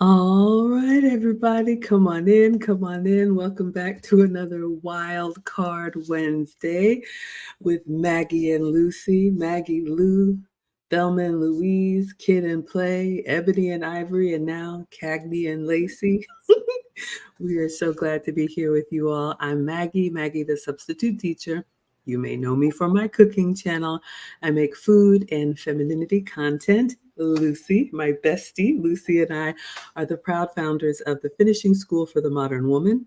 All right, everybody, come on in, come on in. Welcome back to another Wild Card Wednesday with Maggie and Lucy, Maggie Lou, Thelma and Louise, Kid and Play, Ebony and Ivory, and now Cagney and Lacey. We are so glad to be here with you all. I'm Maggie, the substitute teacher. You may know me from my cooking channel. I make food and femininity content. Lucy, my bestie, Lucy and I are the proud founders of the Finishing School for the Modern Woman,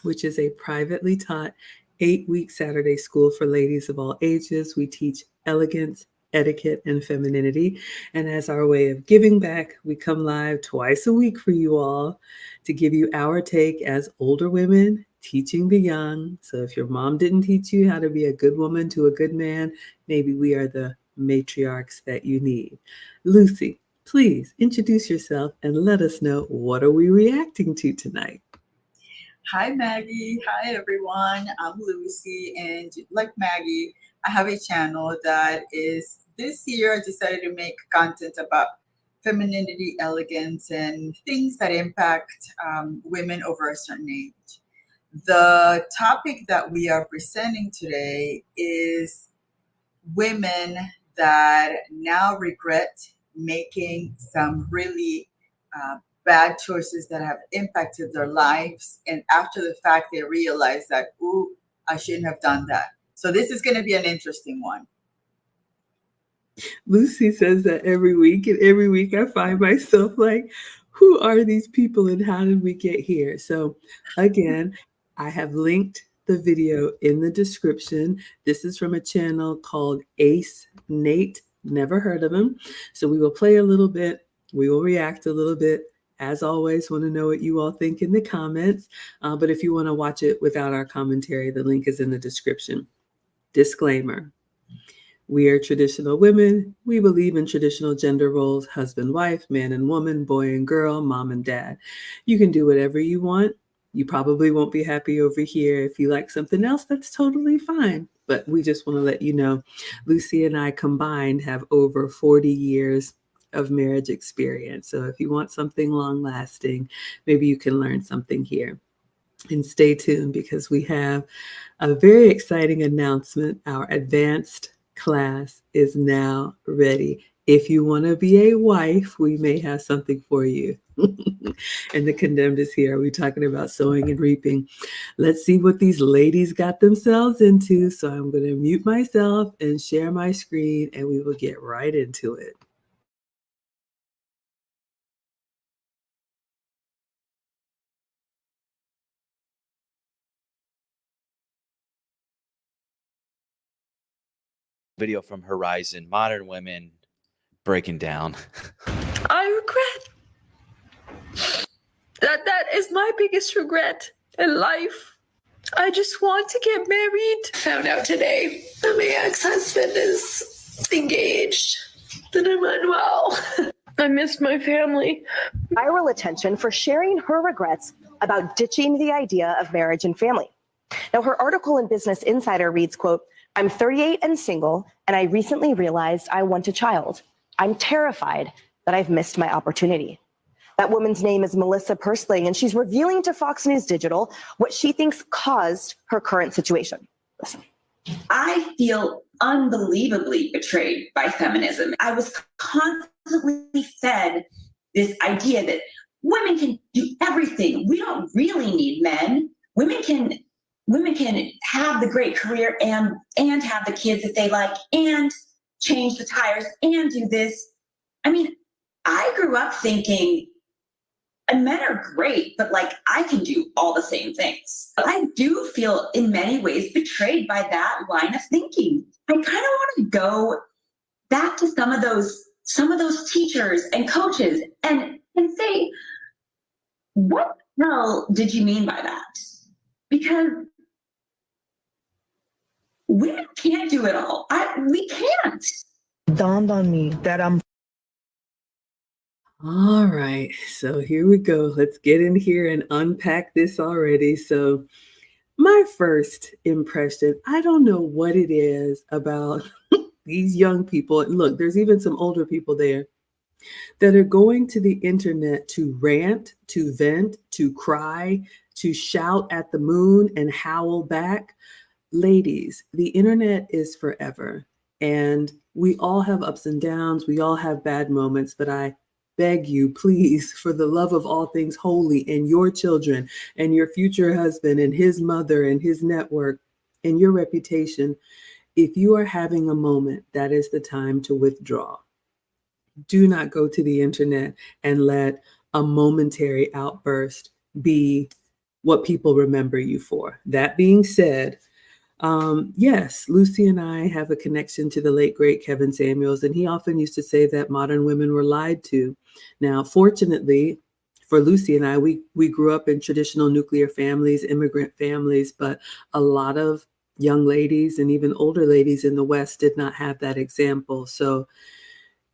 which is a privately taught 8-week Saturday school for ladies of all ages. We teach elegance, etiquette, and femininity. And as our way of giving back, we come live twice a week for you all to give you our take as older women teaching the young. So if your mom didn't teach you how to be a good woman to a good man, maybe we are the matriarchs that you need. Lucy, please introduce yourself and let us know, what are we reacting to tonight? Hi, Maggie. Hi, everyone. I'm Lucy, and like Maggie, I have a channel that is, this year I decided to make content about femininity, elegance, and things that impact women over a certain age. The topic that we are presenting today is women that now regret making some really bad choices that have impacted their lives. And after the fact, they realize that, ooh, I shouldn't have done that. So this is going to be an interesting one. Lucy says that every week, and every week I find myself like, who are these people and how did we get here? So again, I have linked the video in the description. This is from a channel called Ace Nate. Never heard of him. So we will play a little bit. We will react a little bit. As always, want to know what you all think in the comments. But if you want to watch it without our commentary, the link is in the description. Disclaimer. We are traditional women. We believe in traditional gender roles: husband, wife, man and woman, boy and girl, mom and dad. You can do whatever you want. You probably won't be happy over here. If you like something else, that's totally fine. But we just want to let you know, Lucy and I combined have over 40 years of marriage experience. So if you want something long lasting, maybe you can learn something here. And stay tuned because we have a very exciting announcement. Our advanced class is now ready. If you want to be a wife, we may have something for you. And the condemned is here. We're talking about sowing and reaping. Let's see what these ladies got themselves into. So I'm going to mute myself and share my screen, and we will get right into it. Video from Horizon, Modern Women, breaking down. I regret that is my biggest regret in life. I just want to get married. Found out today that my ex-husband is engaged, that I'm unwell. I miss my family. Viral attention for sharing her regrets about ditching the idea of marriage and family. Now, her article in Business Insider reads, quote, "I'm 38 and single, and I recently realized I want a child. I'm terrified that I've missed my opportunity." That woman's name is Melissa Persling, and she's revealing to Fox News Digital what she thinks caused her current situation. Listen. I feel unbelievably betrayed by feminism. I was constantly fed this idea that women can do everything. We don't really need men. Women can have the great career and have the kids that they like and change the tires and do this. I mean, I grew up thinking, and men are great, but like I can do all the same things. I do feel in many ways betrayed by that line of thinking. I kind of want to go back to some of those teachers and coaches and say, what the hell did you mean by that? Because women can't do it all. We can't. Dawned on me that I'm All right, so here we go. Let's get in here and unpack this already. So, my first impression, I don't know what it is about these young people. And look, there's even some older people there that are going to the internet to rant, to vent, to cry, to shout at the moon and howl back. Ladies, the internet is forever. And we all have ups and downs. We all have bad moments, but I beg you, please, for the love of all things holy and your children and your future husband and his mother and his network and your reputation, if you are having a moment, that is the time to withdraw. Do not go to the internet and let a momentary outburst be what people remember you for. That being said, yes, Lucy and I have a connection to the late, great Kevin Samuels, and he often used to say that modern women were lied to. Now, fortunately, for Lucy and I, we grew up in traditional nuclear families, immigrant families, but a lot of young ladies and even older ladies in the West did not have that example. So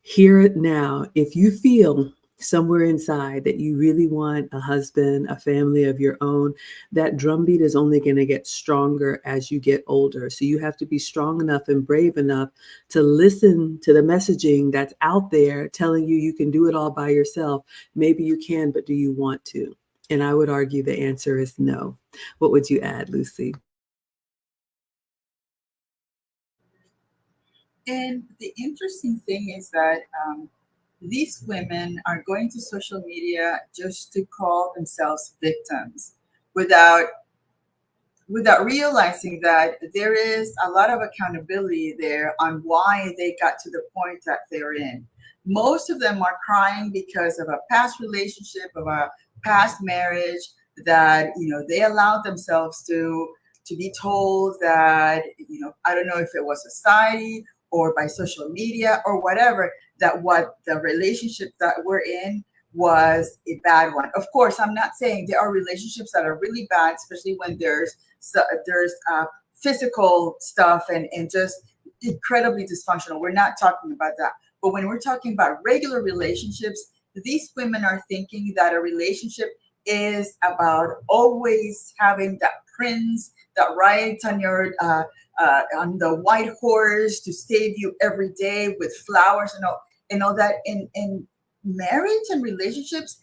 hear it now. If you feel somewhere inside that you really want a husband, a family of your own, that drumbeat is only going to get stronger as you get older. So you have to be strong enough and brave enough to listen to the messaging that's out there telling you you can do it all by yourself. Maybe you can, but do you want to? And I would argue the answer is no. What would you add, Lucy? And the interesting thing is that these women are going to social media just to call themselves victims without realizing that there is a lot of accountability there on why they got to the point that they're in. Most of them are crying because of a past relationship, of a past marriage that they allowed themselves to be told that I don't know if it was society or by social media or whatever, that what the relationship that we're in was a bad one. Of course, I'm not saying there are relationships that are really bad, especially when there's physical stuff and just incredibly dysfunctional. We're not talking about that. But when we're talking about regular relationships, these women are thinking that a relationship is about always having that prince that rides on your on the white horse to save you every day with flowers and all that. In marriage and relationships,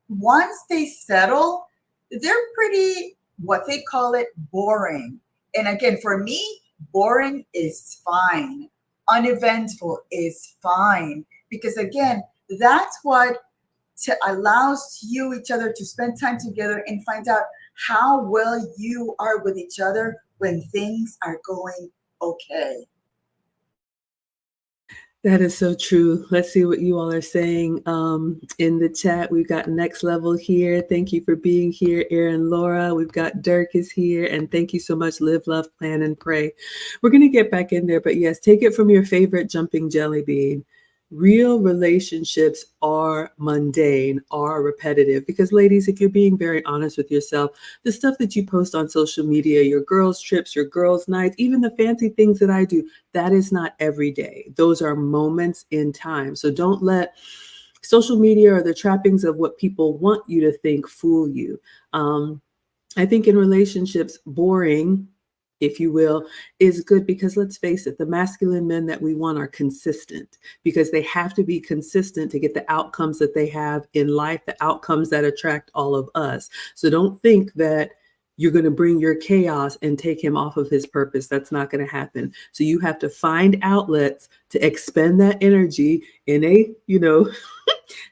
once they settle, they're pretty, what they call it, boring. And again, for me, boring is fine. Uneventful is fine. Because again, that's what allows you each other to spend time together and find out how well you are with each other when things are going okay. That is so true. Let's see what you all are saying in the chat. We've got Next Level here. Thank you for being here, Erin, Laura. We've got Dirk is here. And thank you so much, Live, Love, Plan, and Pray. We're going to get back in there. But yes, take it from your favorite jumping jelly bean. Real relationships are mundane, are repetitive. Because ladies, if you're being very honest with yourself, the stuff that you post on social media, your girls' trips, your girls' nights, even the fancy things that I do, that is not every day. Those are moments in time. So don't let social media or the trappings of what people want you to think fool you. I think in relationships, boring, if you will, is good because let's face it, the masculine men that we want are consistent because they have to be consistent to get the outcomes that they have in life, the outcomes that attract all of us. So don't think that you're going to bring your chaos and take him off of his purpose. That's not going to happen. So you have to find outlets to expend that energy in a,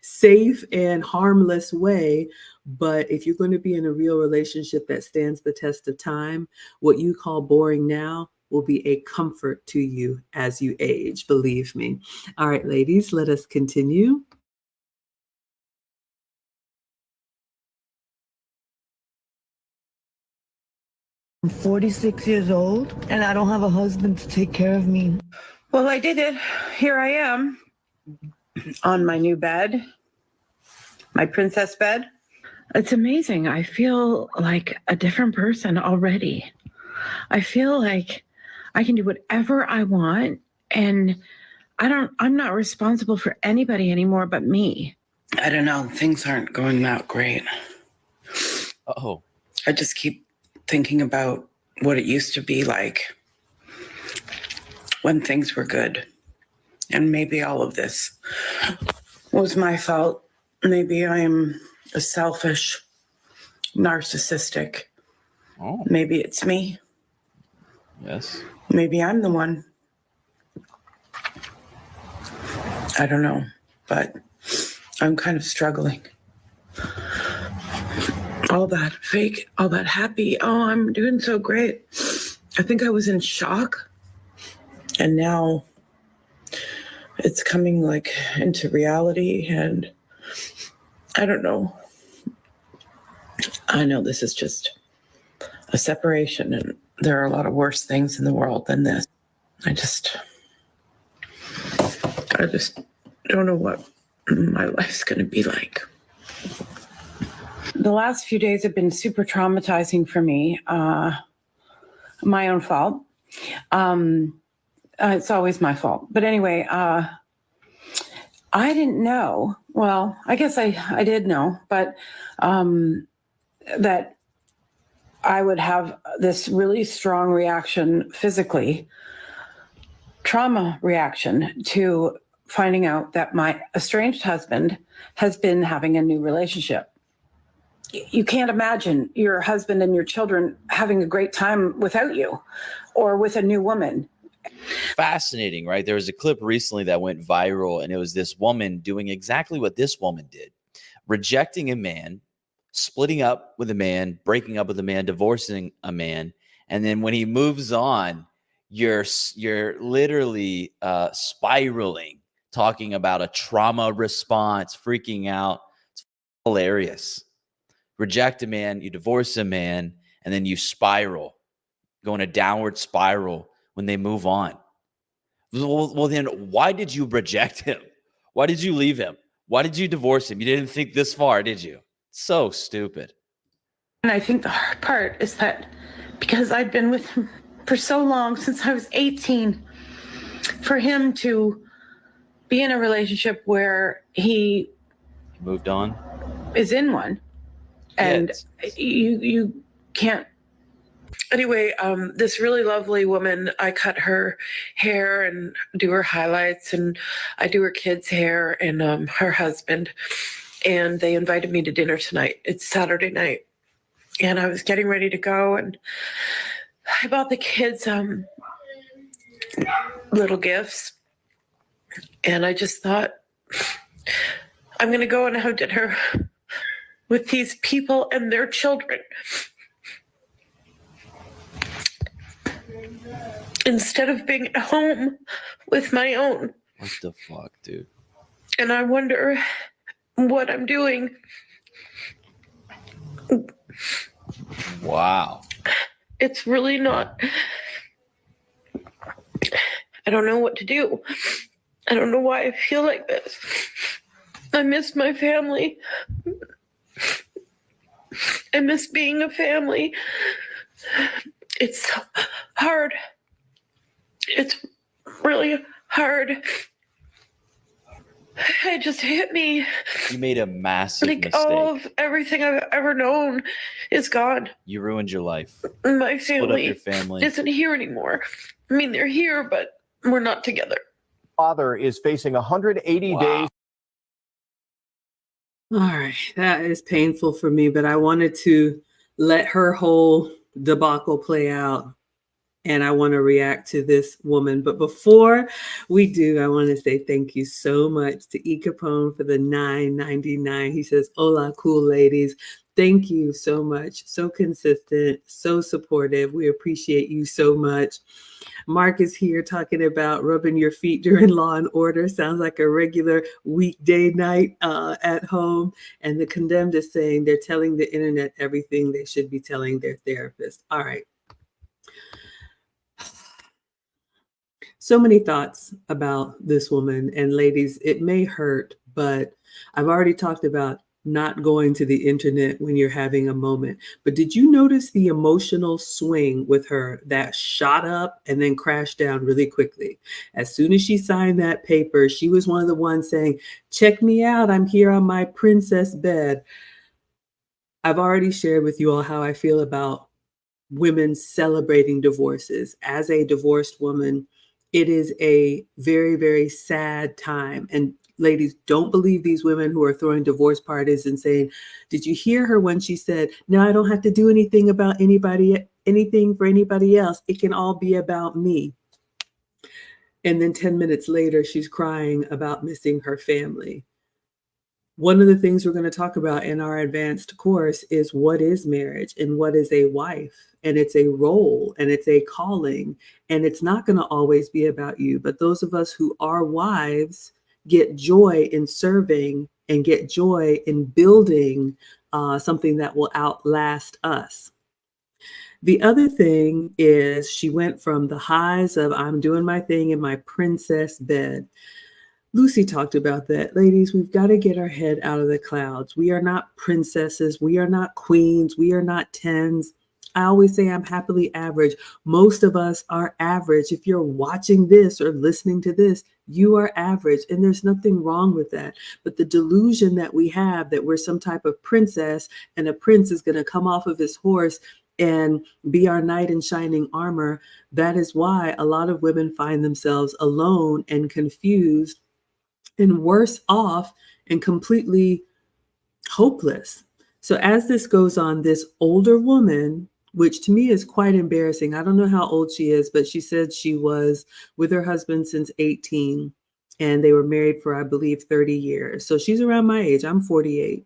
safe and harmless way, But if you're going to be in a real relationship that stands the test of time, what you call boring now will be a comfort to you as you age, believe me. All right, ladies, let us continue. I'm 46 years old and I don't have a husband to take care of me. Well, I did it. Here I am on my new bed, my princess bed. It's amazing. I feel like a different person already. I feel like I can do whatever I want, and I'm not responsible for anybody anymore but me. I don't know. Things aren't going that great. Oh, I just keep thinking about what it used to be like when things were good. And maybe all of this was my fault. Maybe I am a selfish, narcissistic. oh, Maybe it's me. yes. Maybe I'm the one. I don't know, but I'm kind of struggling. All that fake, all that happy. Oh, I'm doing so great. I think I was in shock. And now it's coming like into reality, and I don't know. I know this is just a separation, and there are a lot of worse things in the world than this. I just don't know what my life's going to be like. The last few days have been super traumatizing for me. My own fault. It's always my fault. But anyway, I didn't know. Well, I guess I did know, but that I would have this really strong reaction physically, trauma reaction to finding out that my estranged husband has been having a new relationship. You can't imagine your husband and your children having a great time without you or with a new woman. Fascinating, right? There was a clip recently that went viral, and it was this woman doing exactly what this woman did, rejecting a man, splitting up with a man, breaking up with a man, divorcing a man, and then when he moves on, you're literally spiraling, talking about a trauma response, freaking out. It's hilarious. Reject a man, you divorce a man, and then you spiral, go in a downward spiral when they move on. Well, then why did you reject him? Why did you leave him? Why did you divorce him? You didn't think this far, did you? So stupid. And I think the hard part is that because I'd been with him for so long, since I was 18, for him to be in a relationship where he Moved on. is in one, and Yes. you can't. Anyway, this really lovely woman, I cut her hair and do her highlights, and I do her kids' hair and her husband, and they invited me to dinner tonight. It's Saturday night, and I was getting ready to go, and I bought the kids little gifts, and I just thought, I'm going to go and have dinner with these people and their children instead of being at home with my own. What the fuck, dude? And I wonder what I'm doing. Wow. It's really not. I don't know what to do. I don't know why I feel like this. I miss my family. I miss being a family. It's hard. It's really hard. It just hit me. You made a massive Like mistake. all of everything I've ever known is gone. You ruined your life. My Split up family your family. isn't here anymore. I mean, they're here, but we're not together. Father is facing 180 days. All right, that is painful for me, but I wanted to let her whole debacle play out and I want to react to this woman. But before we do, I want to say thank you so much to E. Capone for the $9.99. He says, "Hola, cool ladies." Thank you so much. So consistent, so supportive. We appreciate you so much. Mark is here talking about rubbing your feet during Law and Order. Sounds like a regular weekday night at home. And the Condemned is saying they're telling the internet everything they should be telling their therapist. All right. So many thoughts about this woman. And ladies, it may hurt, but I've already talked about not going to the internet when you're having a moment. But did you notice the emotional swing with her that shot up and then crashed down really quickly? As soon as she signed that paper, she was one of the ones saying, "Check me out. I'm here on my princess bed." I've already shared with you all how I feel about women celebrating divorces. As a divorced woman, it is a very, very sad time. And ladies, don't believe these women who are throwing divorce parties and saying, "Did you hear her when she said, no, I don't have to do anything about anything for anybody else. It can all be about me." And then 10 minutes later, she's crying about missing her family. One of the things we're going to talk about in our advanced course is what is marriage and what is a wife. And it's a role and it's a calling. And it's not going to always be about you. But those of us who are wives get joy in serving and get joy in building something that will outlast us. The other thing is she went from the highs of I'm doing my thing in my princess bed. Lucy talked about that. Ladies, we've got to get our head out of the clouds. We are not princesses. We are not queens. We are not tens. I always say I'm happily average. Most of us are average. If you're watching this or listening to this, you are average. And there's nothing wrong with that. But the delusion that we have that we're some type of princess and a prince is going to come off of his horse and be our knight in shining armor, that is why a lot of women find themselves alone and confused and worse off and completely hopeless. So as this goes on, this older woman, which to me is quite embarrassing. I don't know how old she is, but she said she was with her husband since 18 and they were married for, I believe, 30 years. So she's around my age. I'm 48.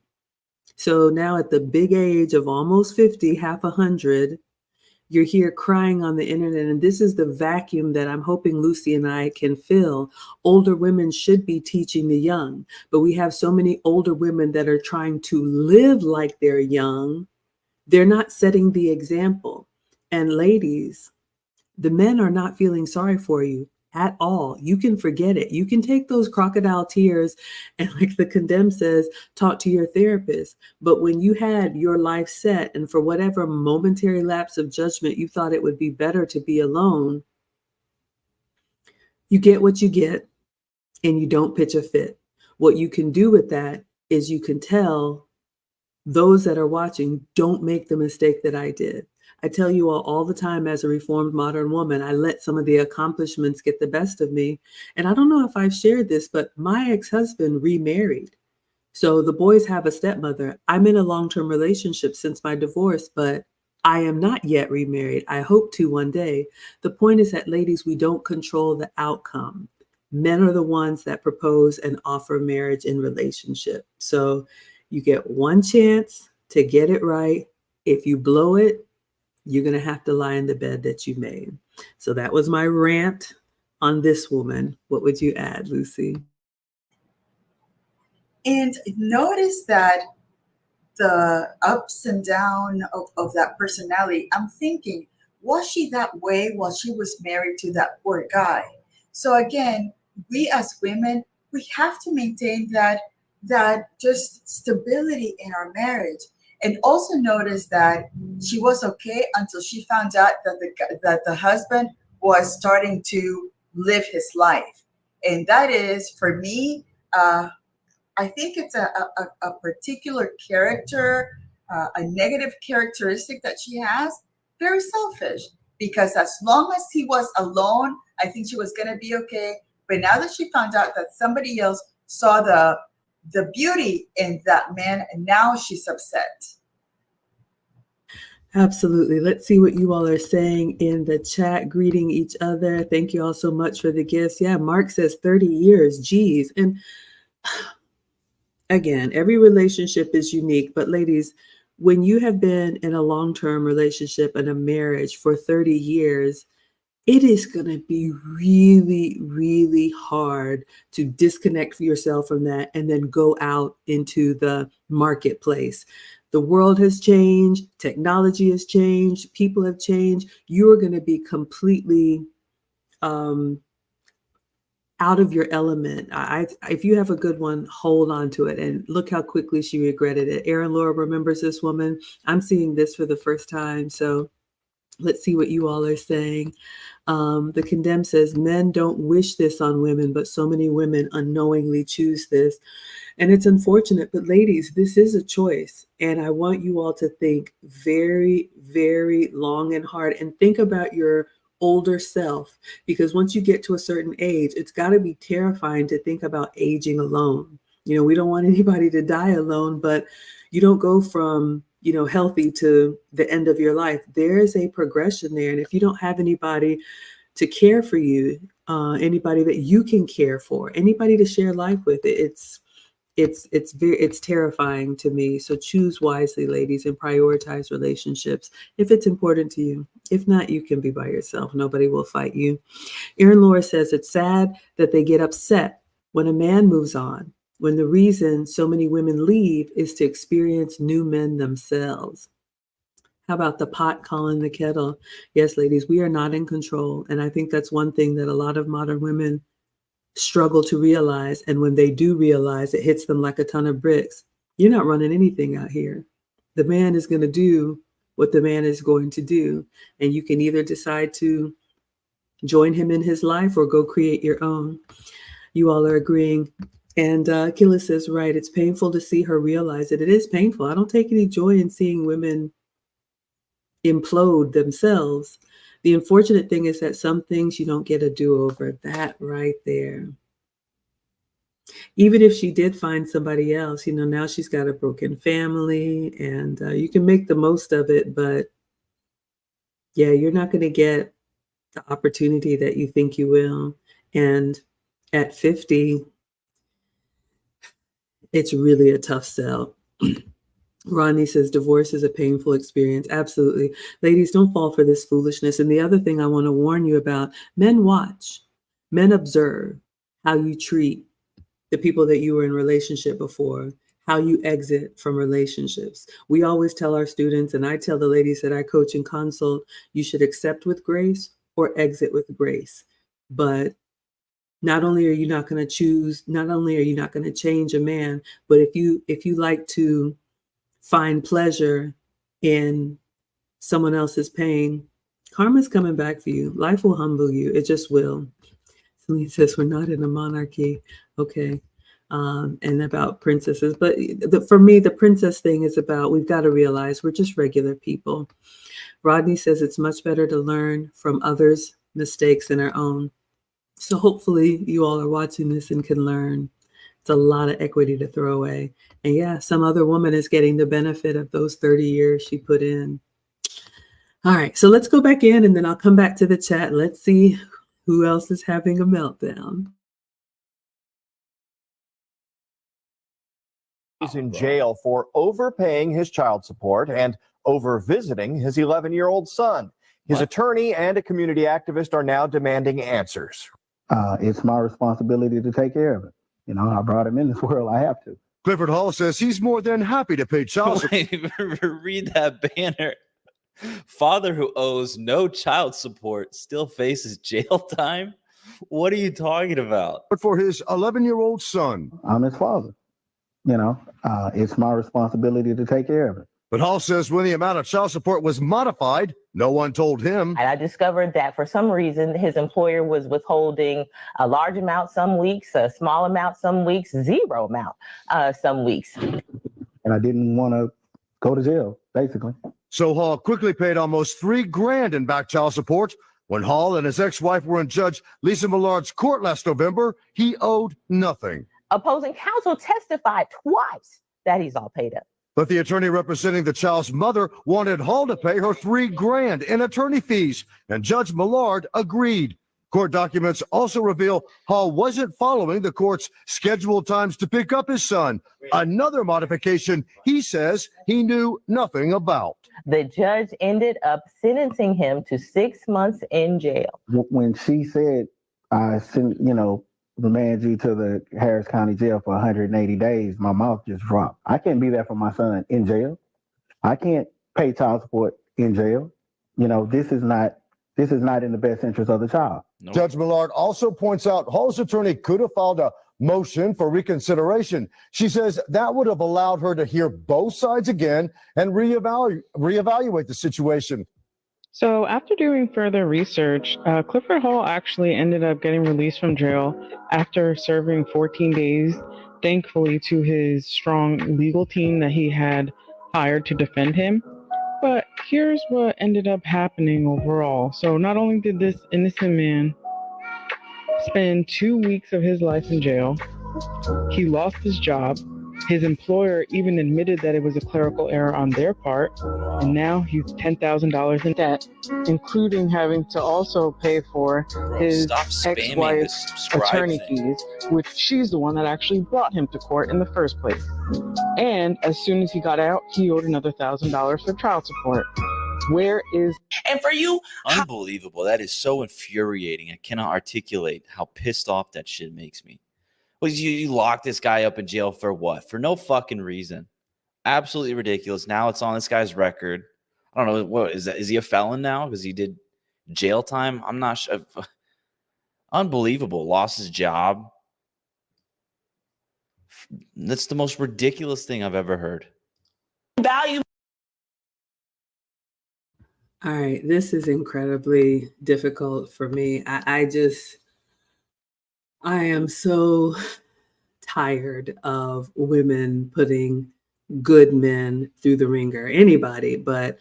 So now at the big age of almost 50, half 100, you're here crying on the internet. And this is the vacuum that I'm hoping Lucy and I can fill. Older women should be teaching the young, but we have so many older women that are trying to live like they're young. They're not setting the example. And ladies, the men are not feeling sorry for you at all. You can forget it. You can take those crocodile tears and, like the Condemned says, talk to your therapist. But when you had your life set and for whatever momentary lapse of judgment, you thought it would be better to be alone, you get what you get and you don't pitch a fit. What you can do with that is you can tell those that are watching, don't make the mistake that I did. I tell you all the time as a reformed modern woman, I let some of the accomplishments get the best of me. And I don't know if I've shared this, but my ex-husband remarried. So the boys have a stepmother. I'm in a long-term relationship since my divorce, but I am not yet remarried. I hope to one day. The point is that, ladies, we don't control the outcome. Men are the ones that propose and offer marriage and relationship. So you get one chance to get it right. If you blow it, you're going to have to lie in the bed that you made. So that was my rant on this woman. What would you add, Lucy? And notice that the ups and downs of that personality, I'm thinking, was she that way while she was married to that poor guy? So again, we as women, we have to maintain that just stability in our marriage. And also notice that she was okay until she found out that the husband was starting to live his life. And that is, for me, I think it's a particular character, a negative characteristic that she has, very selfish. Because as long as he was alone, I think she was going to be okay. But now that she found out that somebody else saw the beauty in that man, and now she's upset. Absolutely. Let's see what you all are saying in the chat, greeting each other. Thank you all so much for the gifts. Yeah, Mark says 30 years. Geez. And again, every relationship is unique, but ladies, when you have been in a long-term relationship and a marriage for 30 years, it is going to be really, really hard to disconnect yourself from that and then go out into the marketplace. The world has changed, technology has changed, people have changed. You're going to be completely out of your element. If you have a good one, hold on to it. And look how quickly she regretted it. Erin Laura remembers this woman. I'm seeing this for the first time. So let's see what you all are saying. The Condemned says, men don't wish this on women, but so many women unknowingly choose this. And it's unfortunate, but ladies, this is a choice. And I want you all to think very, very long and hard and think about your older self, because once you get to a certain age, it's got to be terrifying to think about aging alone. You know, we don't want anybody to die alone, but you don't go from, you know, healthy to the end of your life. There is a progression there. And if you don't have anybody to care for you, anybody that you can care for, anybody to share life with, it's terrifying to me. So choose wisely, ladies, and prioritize relationships if it's important to you. If not, you can be by yourself. Nobody will fight you. Erin Laura says it's sad that they get upset when a man moves on, when the reason so many women leave is to experience new men themselves. How about the pot calling the kettle? Yes, ladies, we are not in control. And I think that's one thing that a lot of modern women struggle to realize. And when they do realize, it hits them like a ton of bricks. You're not running anything out here. The man is going to do what the man is going to do. And you can either decide to join him in his life or go create your own. You all are agreeing. And Killa says, right, it's painful to see her realize it. It is painful. I don't take any joy in seeing women implode themselves. The unfortunate thing is that some things you don't get a do-over. That right there. Even if she did find somebody else, you know, now she's got a broken family and you can make the most of it, but yeah, you're not going to get the opportunity that you think you will. And at 50, it's really a tough sell. Rodney says divorce is a painful experience. Absolutely. Ladies, don't fall for this foolishness. And the other thing I want to warn you about, men watch, men observe how you treat the people that you were in relationship before, how you exit from relationships. We always tell our students, and I tell the ladies that I coach and consult, you should accept with grace or exit with grace. But not only are you not going to change a man, but if you like to find pleasure in someone else's pain, karma's coming back for you. Life will humble you. It just will. Celine says we're not in a monarchy. Okay. And about princesses. But for me, the princess thing is about, we've got to realize we're just regular people. Rodney says it's much better to learn from others' mistakes than our own. So hopefully you all are watching this and can learn. It's a lot of equity to throw away. And yeah, some other woman is getting the benefit of those 30 years she put in. All right, so let's go back in and then I'll come back to the chat. Let's see who else is having a meltdown. He's in jail for overpaying his child support and over visiting his 11-year-old son. His attorney and a community activist are now demanding answers. It's my responsibility to take care of it. You know, I brought him in this world. I have to. Clifford Hall says he's more than happy to pay child support. Read that banner. Father who owes no child support still faces jail time? What are you talking about? But for his 11-year-old son. I'm his father. You know, it's my responsibility to take care of it. But Hall says when the amount of child support was modified, no one told him. And I discovered that for some reason, his employer was withholding a large amount some weeks, a small amount some weeks, zero amount some weeks. And I didn't want to go to jail, basically. So Hall quickly paid almost $3,000 in back child support. When Hall and his ex-wife were in Judge Lisa Millard's court last November, he owed nothing. Opposing counsel testified twice that he's all paid up. But the attorney representing the child's mother wanted Hall to pay her $3,000 in attorney fees, and Judge Millard agreed. Court documents also reveal Hall wasn't following the court's scheduled times to pick up his son, another modification he says he knew nothing about. The judge ended up sentencing him to 6 months in jail. When she said, remand you to the Harris County Jail for 180 days, my mouth just dropped. I can't be there for my son in jail. I can't pay child support in jail. This is not in the best interest of the child. Nope. Judge Millard also points out Hall's attorney could have filed a motion for reconsideration. She says that would have allowed her to hear both sides again and reevaluate the situation. So after doing further research, Clifford Hall actually ended up getting released from jail after serving 14 days, thankfully to his strong legal team that he had hired to defend him. But here's what ended up happening overall. So not only did this innocent man spend 2 weeks of his life in jail, he lost his job. His employer even admitted that it was a clerical error on their part, and now he's $10,000 in debt, including having to also pay for his ex-wife's attorney fees, which she's the one that actually brought him to court in the first place. And as soon as he got out, he owed another $1,000 for child support. Where is... And for you... Unbelievable. That is so infuriating. I cannot articulate how pissed off that shit makes me. Well, you locked this guy up in jail for what? For no fucking reason. Absolutely ridiculous. Now it's on this guy's record. I don't know. What is that? Is he a felon now because he did jail time? I'm not sure. Unbelievable. Lost his job. That's the most ridiculous thing I've ever heard. Value. All right. This is incredibly difficult for me. I am so tired of women putting good men through the ringer, anybody, but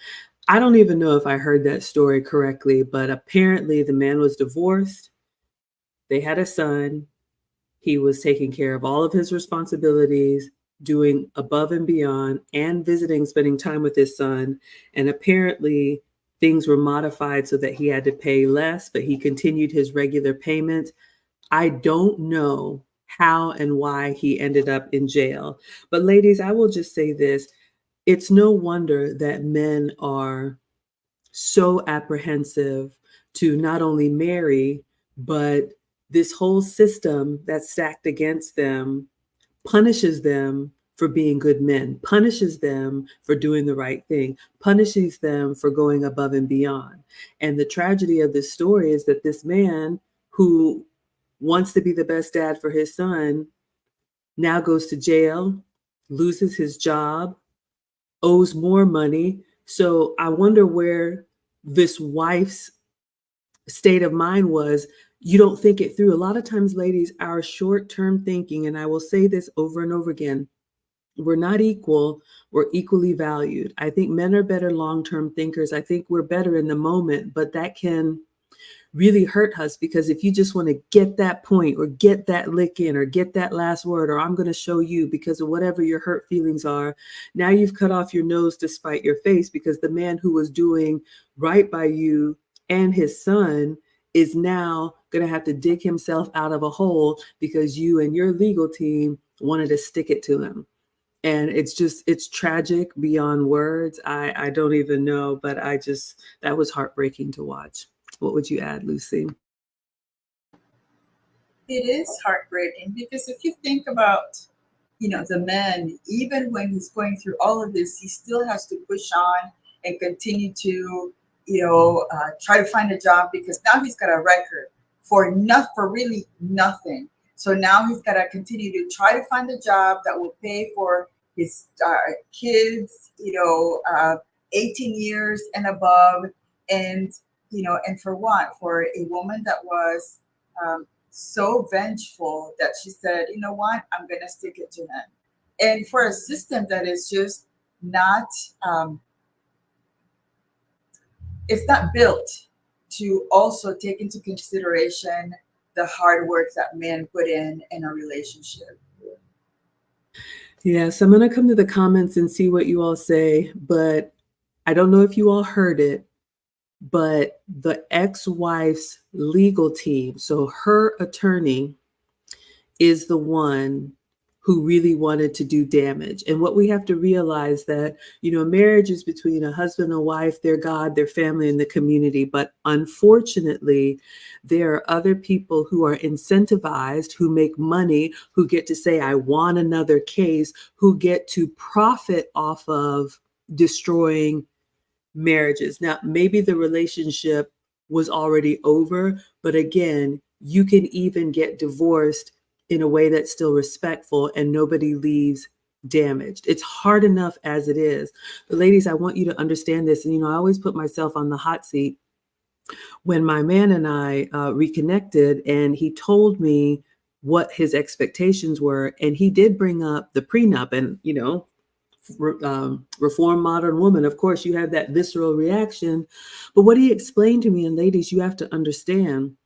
I don't even know if I heard that story correctly, but apparently the man was divorced. They had a son. He was taking care of all of his responsibilities, doing above and beyond, and visiting, spending time with his son. And apparently things were modified so that he had to pay less, but he continued his regular payments. I don't know how and why he ended up in jail. But ladies, I will just say this. It's no wonder that men are so apprehensive to not only marry, but this whole system that's stacked against them punishes them for being good men, punishes them for doing the right thing, punishes them for going above and beyond. And the tragedy of this story is that this man who wants to be the best dad for his son, now goes to jail, loses his job, owes more money. So I wonder where this wife's state of mind was. You don't think it through. A lot of times, ladies, our short-term thinking, and I will say this over and over again, we're not equal, we're equally valued. I think men are better long-term thinkers. I think we're better in the moment, but that can really hurt us, because if you just want to get that point or get that lick in or get that last word, or I'm going to show you because of whatever your hurt feelings are, now you've cut off your nose to spite your face, because the man who was doing right by you and his son is now going to have to dig himself out of a hole because you and your legal team wanted to stick it to him. And it's tragic beyond words. I don't even know, but that was heartbreaking to watch. What would you add, Lucy? It is heartbreaking, because if you think about, the man, even when he's going through all of this, he still has to push on and continue to, try to find a job, because now he's got a record for really nothing. So now he's got to continue to try to find a job that will pay for his kids, 18 years and above. And for what? For a woman that was so vengeful that she said, you know what, I'm going to stick it to him. And for a system that is just not, it's not built to also take into consideration the hard work that men put in a relationship. Yeah, so I'm going to come to the comments and see what you all say, but I don't know if you all heard it, but the ex-wife's legal team, so her attorney is the one who really wanted to do damage. And what we have to realize that, marriage is between a husband and wife, their God, their family, and the community. But unfortunately, there are other people who are incentivized, who make money, who get to say, I want another case, who get to profit off of destroying marriages. Now, maybe the relationship was already over, but again, you can even get divorced in a way that's still respectful and nobody leaves damaged. It's hard enough as it is. But ladies, I want you to understand this. And, I always put myself on the hot seat. When my man and I reconnected, and he told me what his expectations were, and he did bring up the prenup, and, reform modern woman, of course you have that visceral reaction. But what he explained to me, and ladies, you have to understand,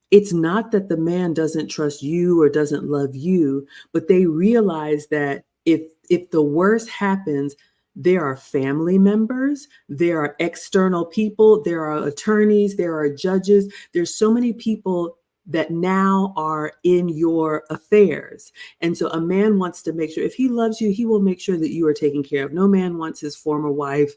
it's not that the man doesn't trust you or doesn't love you, but they realize that if the worst happens, there are family members, there are external people, there are attorneys, there are judges, there's so many people that now are in your affairs. And so a man wants to make sure, if he loves you, he will make sure that you are taken care of. No man wants his former wife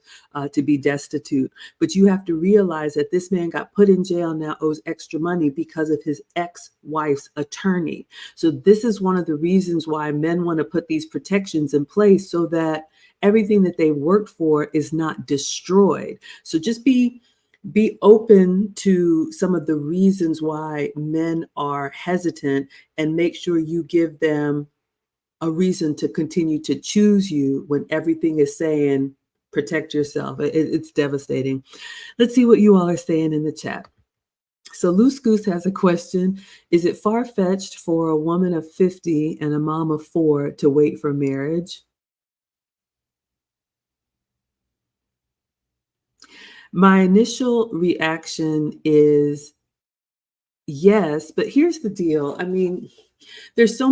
to be destitute. But you have to realize that this man got put in jail, now owes extra money because of his ex-wife's attorney. So this is one of the reasons why men want to put these protections in place, so that everything that they worked for is not destroyed. So just be open to some of the reasons why men are hesitant, and make sure you give them a reason to continue to choose you when everything is saying protect yourself. It's devastating. Let's see what you all are saying in the chat. So Loose Goose has a question. Is it far-fetched for a woman of 50 and a mom of 4 to wait for marriage? My initial reaction is yes, but here's the deal. I mean, there's so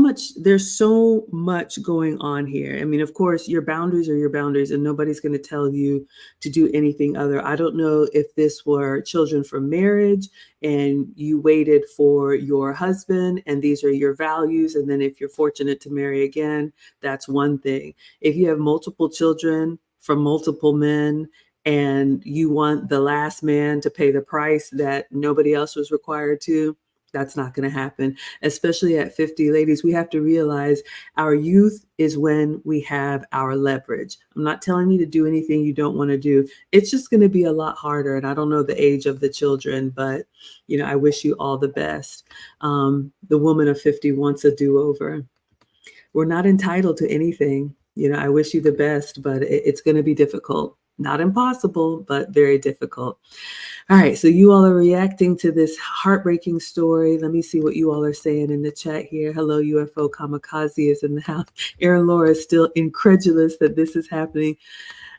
much going on here. I mean, of course, your boundaries are your boundaries, and nobody's going to tell you to do anything other. I don't know if this were children from marriage and you waited for your husband and these are your values. And then if you're fortunate to marry again, that's one thing. If you have multiple children from multiple men and you want the last man to pay the price that nobody else was required to, that's not going to happen. Especially at 50, ladies, we have to realize our youth is when we have our leverage. I'm not telling you to do anything you don't want to do. It's just going to be a lot harder. And I don't know the age of the children, but I wish you all the best. The woman of 50 wants a do-over. We're not entitled to anything. I wish you the best, but it's going to be difficult. Not impossible, but very difficult. All right, so you all are reacting to this heartbreaking story. Let me see what you all are saying in the chat here. Hello, UFO Kamikaze is in the house. Aaron Laura is still incredulous that this is happening.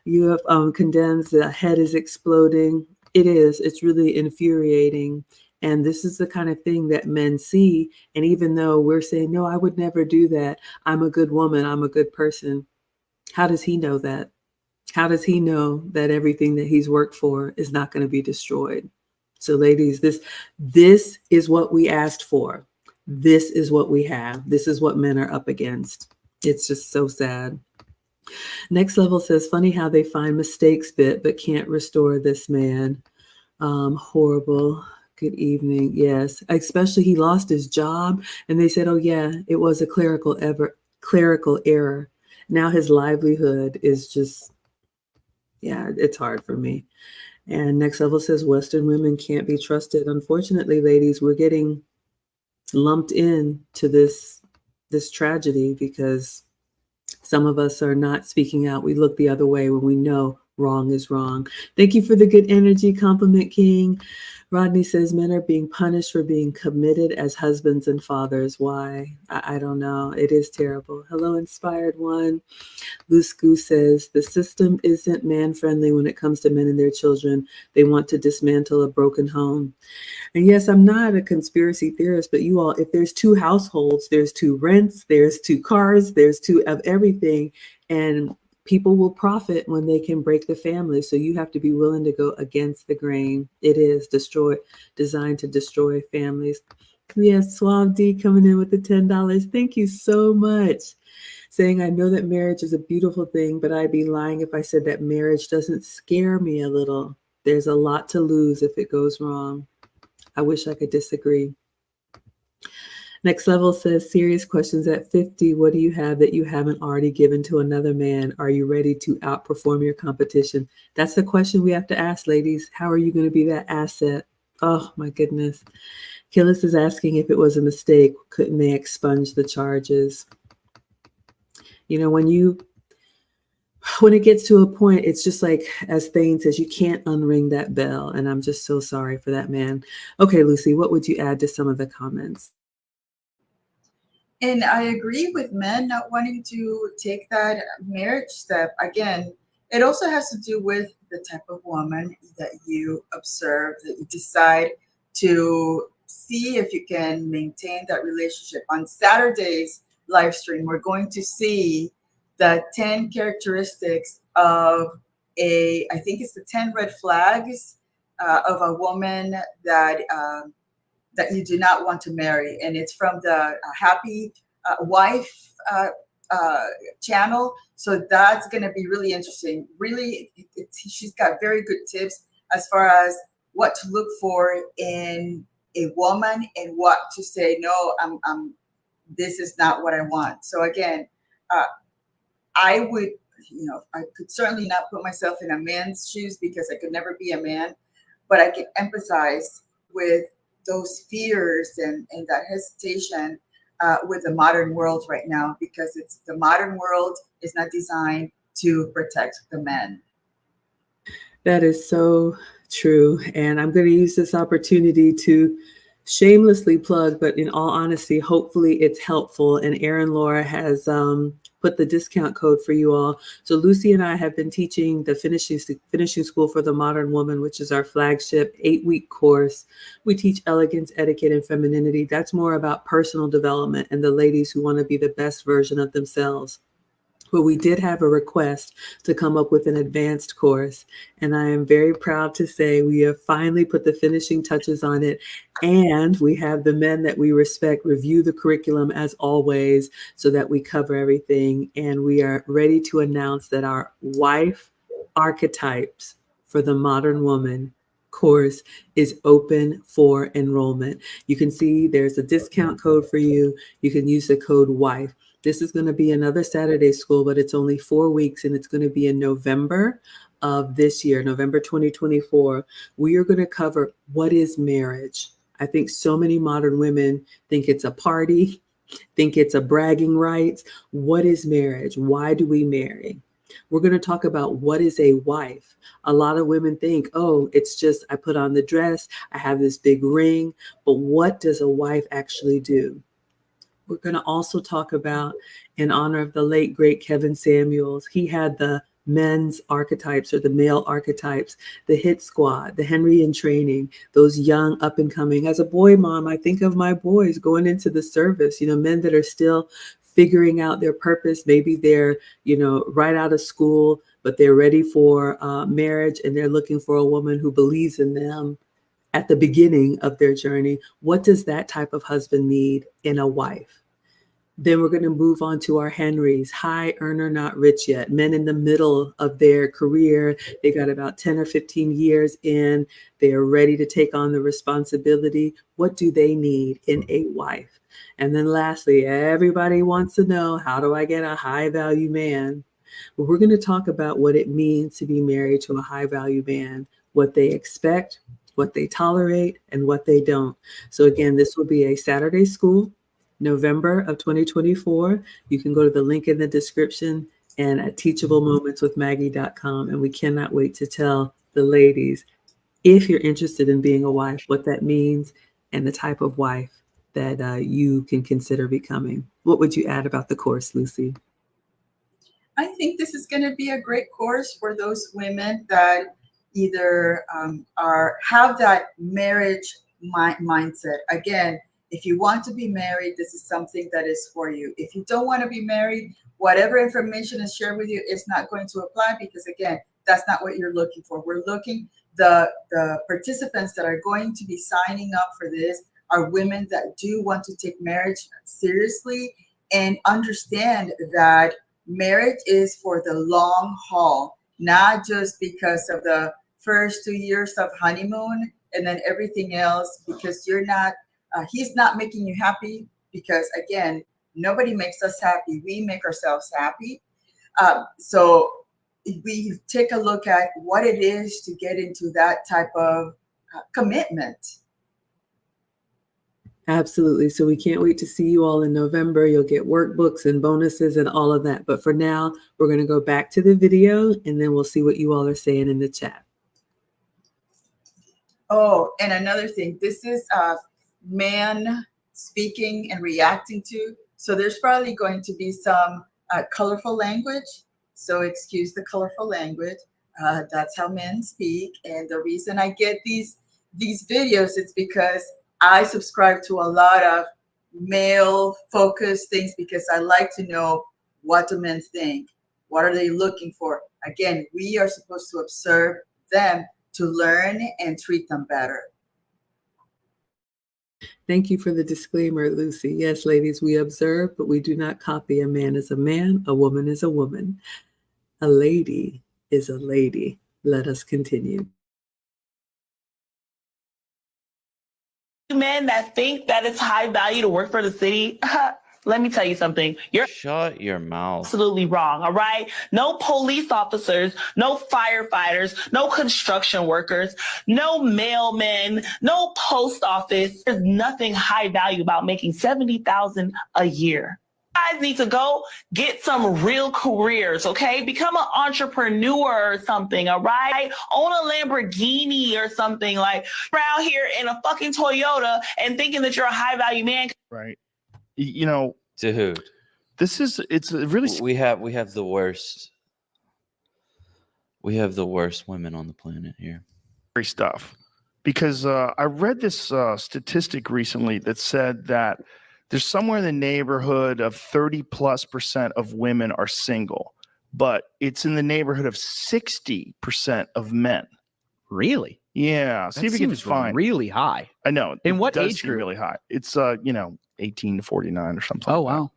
UFO condemns the head is exploding. It is. It's really infuriating. And this is the kind of thing that men see. And even though we're saying, no, I would never do that. I'm a good woman. I'm a good person. How does he know that? How does he know that everything that he's worked for is not going to be destroyed? So ladies, this is what we asked for. This is what we have. This is what men are up against. It's just so sad. Next Level says, funny how they find mistakes but can't restore this man. Horrible. Good evening. Yes. Especially he lost his job and they said, oh yeah, it was a clerical error. Now his livelihood is just, yeah, it's hard for me. And Next Level says Western women can't be trusted. Unfortunately, ladies, we're getting lumped in to this tragedy because some of us are not speaking out. We look the other way when we know wrong is wrong. Thank you for the good energy, Compliment King. Rodney says men are being punished for being committed as husbands and fathers. Why? I don't know. It is terrible. Hello, Inspired One. Lusku says the system isn't man-friendly when it comes to men and their children. They want to dismantle a broken home. And yes, I'm not a conspiracy theorist, but you all, if there's two households, there's two rents, there's two cars, there's two of everything. And people will profit when they can break the family. So you have to be willing to go against the grain. It is designed to destroy families. Yes, Swab D coming in with the $10. Thank you so much. Saying, I know that marriage is a beautiful thing, but I'd be lying if I said that marriage doesn't scare me a little. There's a lot to lose if it goes wrong. I wish I could disagree. Next Level says, serious questions at 50. What do you have that you haven't already given to another man? Are you ready to outperform your competition? That's the question we have to ask, ladies. How are you going to be that asset? Oh, my goodness. Killis is asking if it was a mistake. Couldn't they expunge the charges? You know, when it gets to a point, it's just like, as Thane says, you can't unring that bell. And I'm just so sorry for that man. Okay, Lucy, what would you add to some of the comments? And I agree with men not wanting to take that marriage step. Again, it also has to do with the type of woman that you observe, that you decide to see if you can maintain that relationship. On Saturday's live stream, we're going to see the 10 characteristics of I think it's the 10 red flags of a woman that you do not want to marry. And it's from the Happy Wife channel. So that's going to be really interesting. Really, she's got very good tips as far as what to look for in a woman and what to say, no, this is not what I want. So again, I would, I could certainly not put myself in a man's shoes because I could never be a man, but I can empathize with those fears and that hesitation with the modern world right now, because the modern world is not designed to protect the men. That is so true. And I'm going to use this opportunity to shamelessly plug, but in all honesty, hopefully it's helpful. And Erin Laura has put the discount code for you all. So Lucy and I have been teaching the finishing school for the modern woman, which is our flagship 8-week course. We teach elegance, etiquette, and femininity. That's more about personal development and the ladies who want to be the best version of themselves. But we did have a request to come up with an advanced course. And I am very proud to say we have finally put the finishing touches on it. And we have the men that we respect review the curriculum as always so that we cover everything. And we are ready to announce that our wife archetypes for the modern woman course is open for enrollment. You can see there's a discount code for you. You can use the code WIFE. This is going to be another Saturday school, but it's only 4 weeks, and it's going to be in November of this year, November 2024. We are going to cover what is marriage. I think so many modern women think it's a party, think it's a bragging rights. What is marriage? Why do we marry? We're going to talk about what is a wife. A lot of women think, oh, it's just I put on the dress, I have this big ring, but what does a wife actually do? We're going to also talk about, in honor of the late, great Kevin Samuels, he had the men's archetypes or the male archetypes, the hit squad, the Henry in training, those young up and coming. As a boy mom, I think of my boys going into the service, men that are still figuring out their purpose. Maybe they're, right out of school, but they're ready for marriage and they're looking for a woman who believes in them at the beginning of their journey. What does that type of husband need in a wife? Then we're going to move on to our Henrys, high earner, not rich yet, men in the middle of their career. They got about 10 or 15 years in. They are ready to take on the responsibility. What do they need in a wife? And then lastly, everybody wants to know, how do I get a high value man? But we're going to talk about what it means to be married to a high value man, what they expect, what they tolerate, and what they don't. So again, this will be a Saturday school, November of 2024. You can go to the link in the description and at teachablemomentswithmaggie.com. And we cannot wait to tell the ladies if you're interested in being a wife, what that means, and the type of wife that you can consider becoming. What would you add about the course, Lucy? I think this is going to be a great course for those women that either have that marriage mindset. Again, if you want to be married, this is something that is for you. If you don't want to be married, whatever information is shared with you is not going to apply, because again, that's not what you're looking for. We're looking, the participants that are going to be signing up for this are women that do want to take marriage seriously and understand that marriage is for the long haul, not just because of the first 2 years of honeymoon and then everything else, because he's not making you happy, because again, nobody makes us happy. We make ourselves happy. So we take a look at what it is to get into that type of commitment. Absolutely. So we can't wait to see you all in November. You'll get workbooks and bonuses and all of that. But for now, we're going to go back to the video and then we'll see what you all are saying in the chat. Oh, and another thing, this is man speaking and reacting to. So there's probably going to be some colorful language. So excuse the colorful language. That's how men speak. And the reason I get these videos is because I subscribe to a lot of male-focused things, because I like to know, what do men think? What are they looking for? Again, we are supposed to observe them to learn and treat them better. Thank you for the disclaimer, Lucy. Yes, ladies, we observe, but we do not copy. A man is a man, a woman is a woman. A lady is a lady. Let us continue. Men that think that it's high value to work for the city, let me tell you something. You're Shut your mouth. absolutely wrong, all right? No police officers, no firefighters, no construction workers, no mailmen, no post office. There's nothing high value about making $70,000 a year. You guys need to go get some real careers, okay? Become an entrepreneur or something, all right? Own a Lamborghini or something, like around here in a fucking Toyota and thinking that you're a high value man. Right. You know, Dude, it's really we have the worst. We have the worst women on the planet here. scary stuff, because I read this statistic recently that said that there's somewhere in the neighborhood of 30+% of women are single, but it's in the neighborhood of 60% of men. Really? Yeah. See if you can find really high. I know. In it what does age seem group? really high. It's 18 to 49 or something. Oh, like that. wow.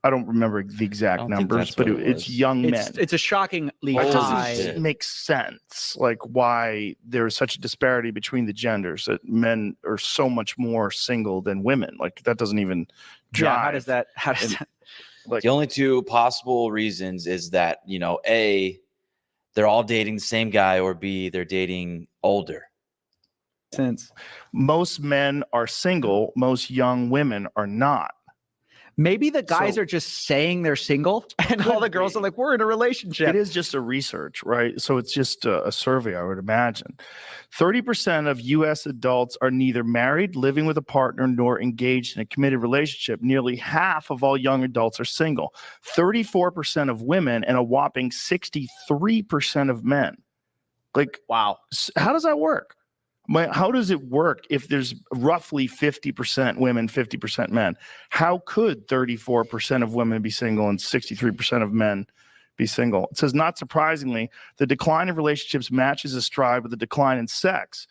I don't remember the exact numbers, but it's young men. It's a shockingly It high. doesn't make sense, like why there's such a disparity between the genders, that men are so much more single than women. Like, that doesn't even jive. Yeah, how does that? Like, the only two possible reasons is that, A, they're all dating the same guy, or B, they're dating older. Since most men are single, most young women are not. Maybe the guys are just saying they're single, and all the girls are like, we're in a relationship. It is just a research, right? So it's just a survey, I would imagine. 30% of U.S. adults are neither married, living with a partner, nor engaged in a committed relationship. Nearly half of all young adults are single. 34% of women, and a whopping 63% of men. Like, wow. How does that work? How does it work if there's roughly 50% women, 50% men? How could 34% of women be single and 63% of men be single? It says, not surprisingly, the decline of relationships matches a stride with the decline in sex.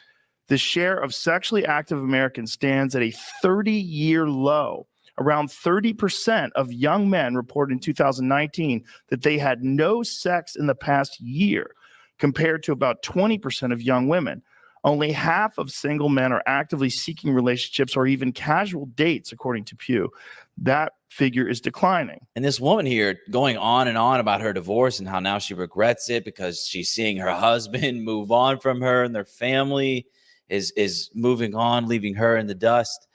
The share of sexually active Americans stands at a 30-year low. Around 30% of young men reported in 2019 that they had no sex in the past year, compared to about 20% of young women. Only half of single men are actively seeking relationships or even casual dates, according to Pew. That figure is declining. And this woman here going on and on about her divorce and how now she regrets it because she's seeing her husband move on from her, and their family is moving on, leaving her in the dust.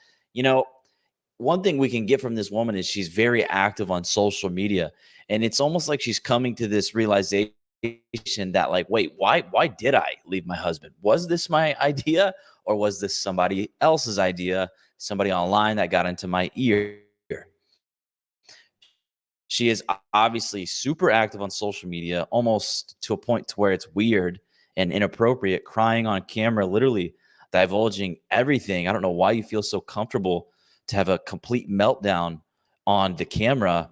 One thing we can get from this woman is she's very active on social media. And it's almost like she's coming to this realization that like, wait, why did I leave my husband? Was this my idea, or was this somebody else's idea? Somebody online that got into my ear. She is obviously super active on social media, almost to a point to where it's weird and inappropriate, crying on camera, literally divulging everything. I don't know why you feel so comfortable to have a complete meltdown on the camera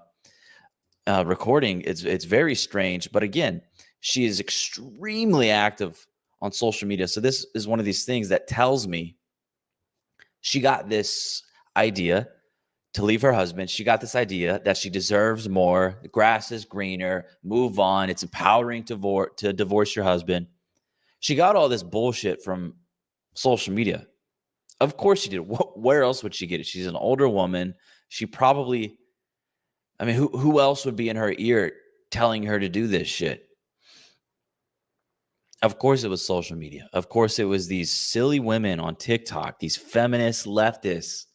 recording. It's very strange. But again, she is extremely active on social media. So this is one of these things that tells me she got this idea to leave her husband. She got this idea that she deserves more. The grass is greener. Move on. It's empowering to divorce your husband. She got all this bullshit from social media. Of course she did. Where else would she get it? She's an older woman. She probably, I mean, who else would be in her ear telling her to do this shit? Of course it was social media. Of course it was these silly women on TikTok, these feminist leftists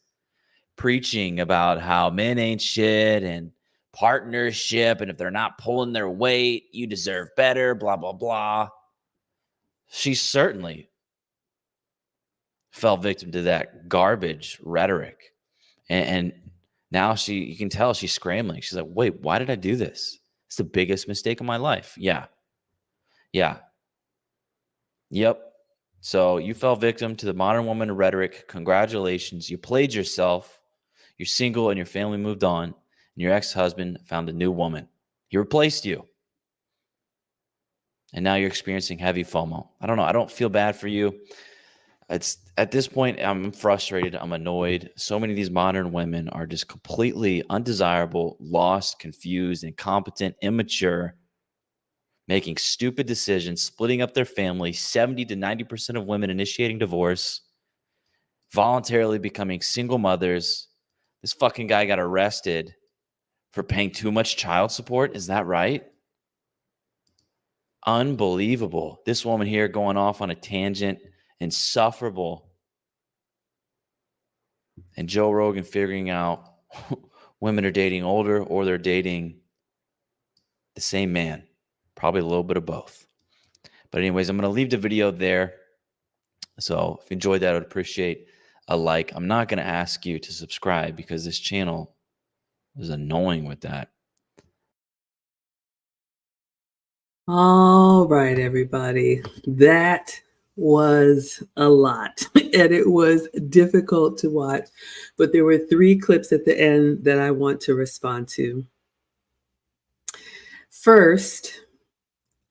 preaching about how men ain't shit and partnership, and if they're not pulling their weight, you deserve better, blah, blah, blah. She certainly fell victim to that garbage rhetoric. And now you can tell she's scrambling. She's like, wait, why did I do this? It's the biggest mistake of my life. Yeah. Yep. So you fell victim to the modern woman rhetoric. Congratulations. You played yourself. You're single and your family moved on, and your ex-husband found a new woman. He replaced you. And now you're experiencing heavy FOMO. I don't know. I don't feel bad for you. It's at this point, I'm frustrated. I'm annoyed. So many of these modern women are just completely undesirable, lost, confused, incompetent, immature, making stupid decisions, splitting up their family, 70 to 90% of women initiating divorce, voluntarily becoming single mothers. This fucking guy got arrested for paying too much child support. Is that right? Unbelievable. This woman here going off on a tangent, insufferable. And Joe Rogan figuring out women are dating older or they're dating the same man. Probably a little bit of both. But anyways, I'm going to leave the video there. So if you enjoyed that, I would appreciate a like. I'm not going to ask you to subscribe because this channel is annoying with that. All right, everybody. That was a lot and it was difficult to watch, but there were 3 clips at the end that I want to respond to. First,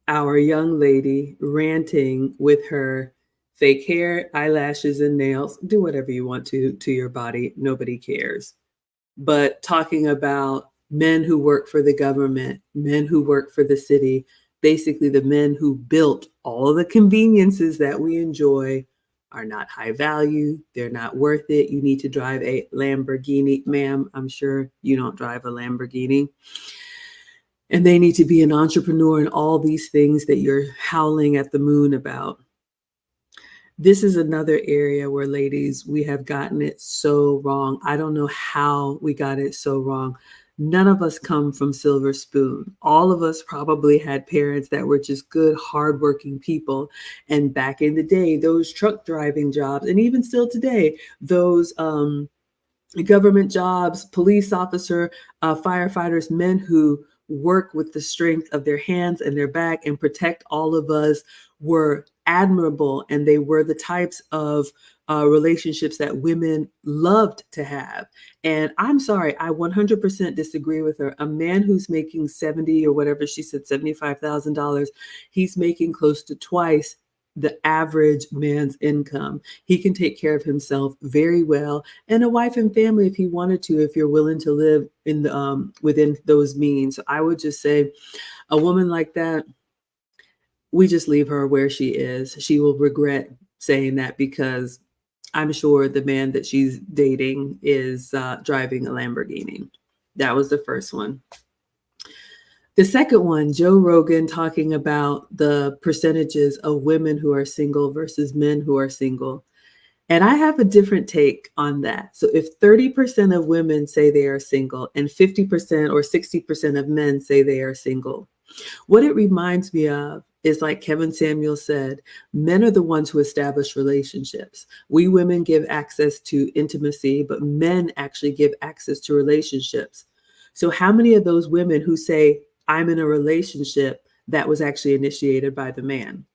our young lady ranting with her fake hair, eyelashes, and nails. Do whatever you want to your body. Nobody cares. But talking about men who work for the government, men who work for the city, basically the men who built all of the conveniences that we enjoy are not high value. They're not worth it. You need to drive a Lamborghini. Ma'am, I'm sure you don't drive a Lamborghini. And they need to be an entrepreneur and all these things that you're howling at the moon about. This is another area where, ladies, we have gotten it so wrong. I don't know how we got it so wrong. None of us come from silver spoon. All of us probably had parents that were just good, hardworking people. And back in the day, those truck driving jobs, and even still today, those government jobs, police officer, firefighters, men who work with the strength of their hands and their back and protect all of us were admirable. And they were the types of relationships that women loved to have. And I'm sorry, I 100% disagree with her. A man who's making 70 or whatever she said, $75,000, he's making close to twice the average man's income. He can take care of himself very well, and a wife and family if he wanted to, if you're willing to live in the within those means. So I would just say a woman like that, we just leave her where she is. She will regret saying that because I'm sure the man that she's dating is driving a Lamborghini. That was the first one. The second one, Joe Rogan talking about the percentages of women who are single versus men who are single. And I have a different take on that. So if 30% of women say they are single and 50% or 60% of men say they are single, What it reminds me of is, like Kevin Samuel said, men are the ones who establish relationships. We women give access to intimacy, but men actually give access to relationships. So how many of those women who say, I'm in a relationship, that was actually initiated by the man?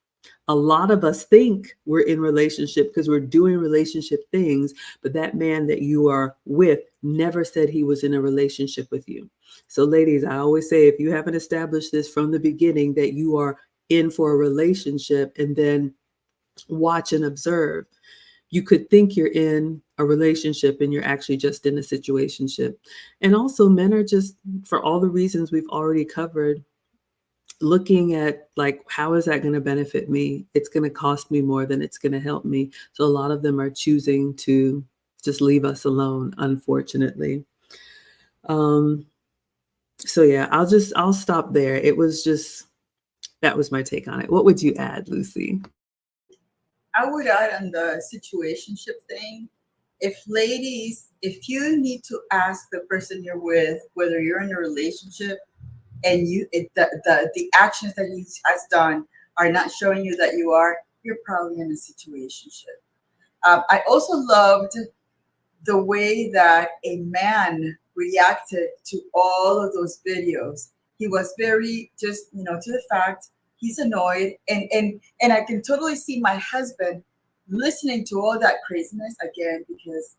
A lot of us think we're in relationship because we're doing relationship things, but that man that you are with never said he was in a relationship with you. So ladies, I always say, if you haven't established this from the beginning, that you are in for a relationship, and then watch and observe, you could think you're in a relationship and you're actually just in a situationship. And also, men are just, for all the reasons we've already covered, looking at like, how is that going to benefit me? It's going to cost me more than it's going to help me. So a lot of them are choosing to just leave us alone, unfortunately. So yeah, I'll stop there. That was my take on it. What would you add, Lucy? I would add on the situationship thing. If ladies, if you need to ask the person you're with whether you're in a relationship, and the actions that he has done are not showing you that you are, you're probably in a situationship. I also loved the way that a man reacted to all of those videos. He was very just, to the fact, he's annoyed, and I can totally see my husband listening to all that craziness again, because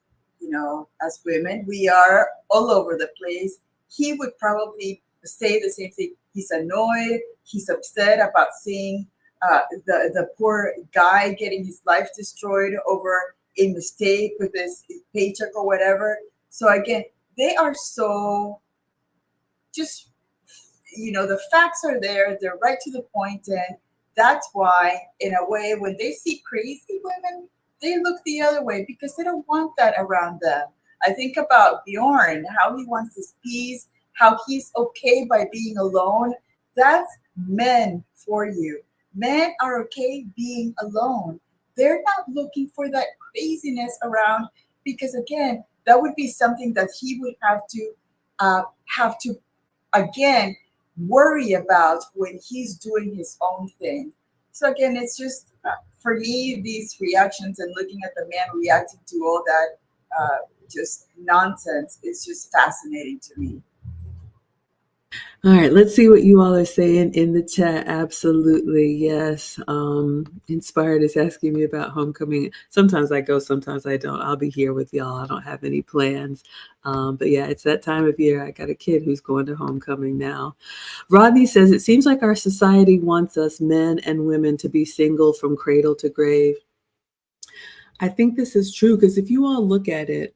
as women, we are all over the place. He would probably say the same thing. He's annoyed. He's upset about seeing the poor guy getting his life destroyed over a mistake with his paycheck or whatever. So again, they are so just, the facts are there. They're right to the point, and that's why, in a way, when they see crazy women, they look the other way because they don't want that around them. I think about Bjorn, how he wants his peace, how he's okay by being alone. That's men for you. Men are okay being alone. They're not looking for that craziness around, because again, that would be something that he would have to again worry about when he's doing his own thing. So again, it's just for me, these reactions and looking at the man reacting to all that just nonsense is just fascinating to me. All right, let's see what you all are saying in the chat. Absolutely, yes. Inspired is asking me about homecoming. Sometimes I go, sometimes I don't. I'll be here with y'all. I don't have any plans. But yeah, it's that time of year. I got a kid who's going to homecoming now. Rodney says, it seems like our society wants us, men and women, to be single from cradle to grave. I think this is true, because if you all look at it,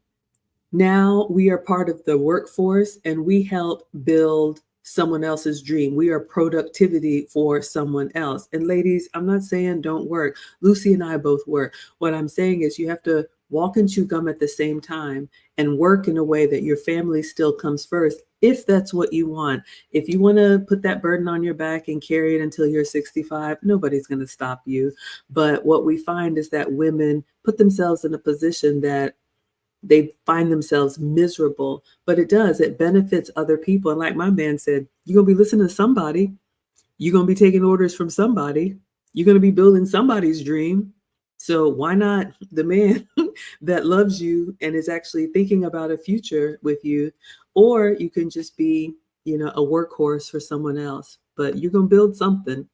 now we are part of the workforce and we help build someone else's dream. We are productivity for someone else. And ladies, I'm not saying don't work. Lucy and I both work. What I'm saying is you have to walk and chew gum at the same time and work in a way that your family still comes first, if that's what you want. If you want to put that burden on your back and carry it until you're 65, nobody's going to stop you. But what we find is that women put themselves in a position that they find themselves miserable, but it benefits other people. And like my man said, you're going to be listening to somebody. You're going to be taking orders from somebody. You're going to be building somebody's dream. So why not the man that loves you and is actually thinking about a future with you? Or you can just be, a workhorse for someone else, but you're going to build something.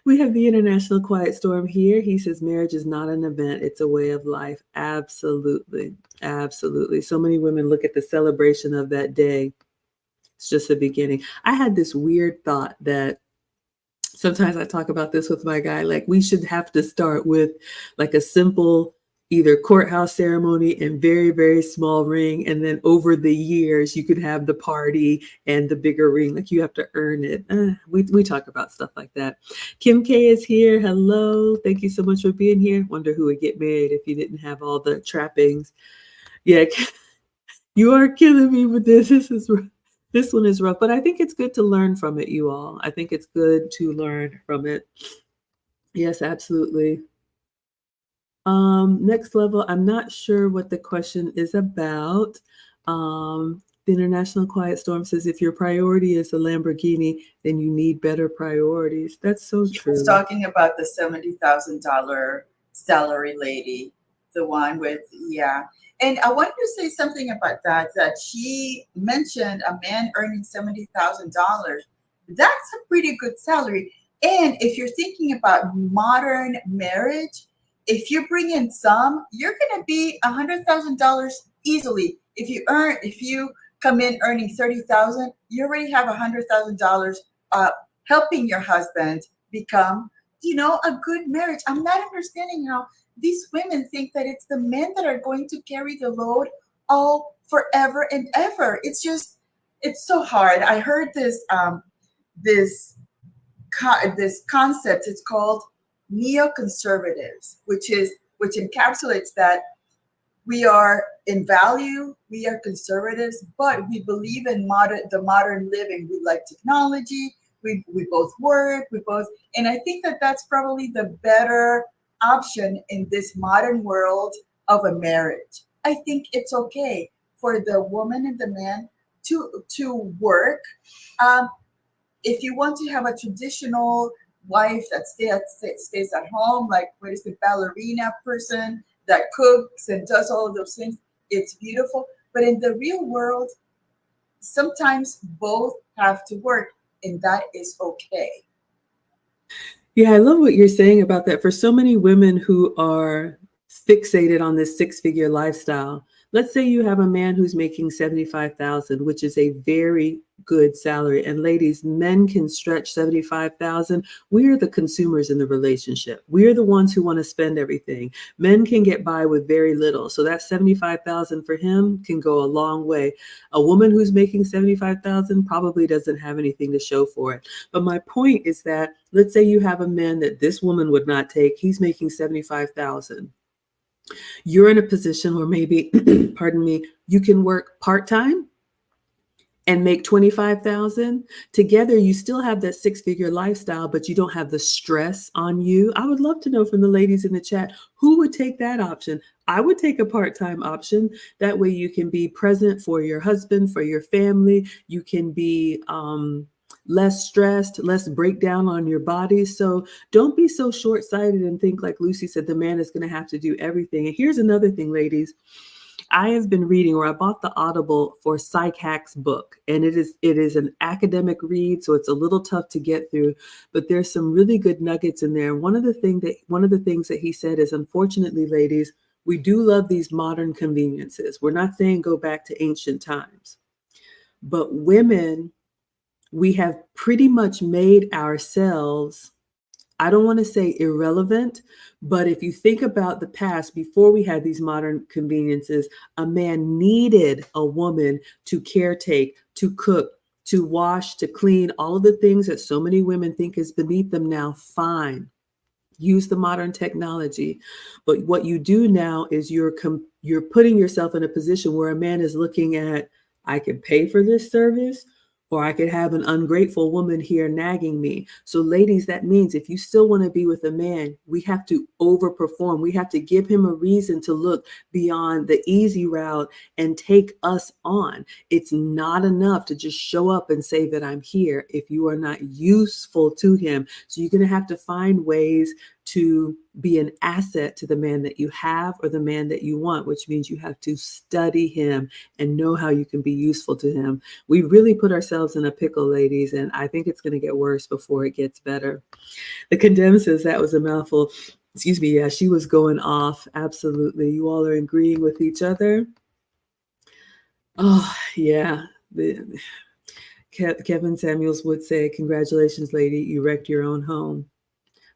We have the International Quiet Storm here. He says marriage is not an event, it's a way of life. Absolutely. Absolutely. So many women look at the celebration of that day. It's just the beginning. I had this weird thought that sometimes I talk about this with my guy, like we should have to start with like a simple either courthouse ceremony and very, very small ring. And then over the years, you could have the party and the bigger ring. Like you have to earn it. We talk about stuff like that. Kim K is here. Hello. Thank you so much for being here. Wonder who would get married if you didn't have all the trappings. Yeah, you are killing me with this. This one is rough, but I think it's good to learn from it, you all. I think it's good to learn from it. Yes, absolutely. Next level, I'm not sure what the question is about. The International Quiet Storm says, if your priority is a Lamborghini, then you need better priorities. That's so She was true. talking about the $70,000 salary lady, the one with, yeah. And I wanted to say something about that she mentioned a man earning $70,000. That's a pretty good salary. And if you're thinking about modern marriage, if you bring in some, you're going to be $100,000 easily. If you come in earning 30,000, you already have $100,000 helping your husband become, a good marriage. I'm not understanding how these women think that it's the men that are going to carry the load all forever and ever. It's so hard. I heard this concept. It's called neoconservatives, which encapsulates that we are in value, we are conservatives, but we believe in the modern living. We like technology. We both work. And I think that that's probably the better option in this modern world of a marriage. I think it's okay for the woman and the man to work. If you want to have a traditional wife that stays at home, like what is the ballerina person that cooks and does all of those things, it's beautiful. But in the real world, sometimes both have to work, and that is okay. Yeah, I love what you're saying about that. For so many women who are fixated on this six-figure lifestyle, let's say you have a man who's making $75,000, which is a very good salary. And ladies, men can stretch $75,000. We are the consumers in the relationship. We are the ones who want to spend everything. Men can get by with very little. So that $75,000 for him can go a long way. A woman who's making $75,000 probably doesn't have anything to show for it. But my point is that let's say you have a man that this woman would not take. He's making $75,000. You're in a position where maybe, pardon me, you can work part-time and make $25,000. Together, you still have that six-figure lifestyle, but you don't have the stress on you. I would love to know from the ladies in the chat, who would take that option? I would take a part-time option. That way you can be present for your husband, for your family. You can be less stressed, less breakdown on your body. So don't be so short-sighted and think, like Lucy said, the man is going to have to do everything. And here's another thing, ladies. I have been reading, or I bought the Audible for Psych Hack's book, and it is an academic read, so it's a little tough to get through, but there's some really good nuggets in there. One of the things that he said is, unfortunately, ladies, we do love these modern conveniences. We're not saying go back to ancient times, but women, we have pretty much made ourselves, I don't want to say irrelevant, but if you think about the past, before we had these modern conveniences, a man needed a woman to caretake, to cook, to wash, to clean, all of the things that so many women think is beneath them now. Fine. Use the modern technology. But what you do now is you're putting yourself in a position where a man is looking at, I can pay for this service, or I could have an ungrateful woman here nagging me. So ladies, that means if you still want to be with a man, we have to overperform. We have to give him a reason to look beyond the easy route and take us on. It's not enough to just show up and say that I'm here if you are not useful to him. So you're going to have to find ways to be an asset to the man that you have or the man that you want, which means you have to study him and know how you can be useful to him. We really put ourselves in a pickle, ladies, and I think it's going to get worse before it gets better. The Condemned says that was a mouthful. Excuse me. Yeah, she was going off. Absolutely. You all are agreeing with each other. Oh, yeah. Kevin Samuels would say, congratulations, lady. You wrecked your own home.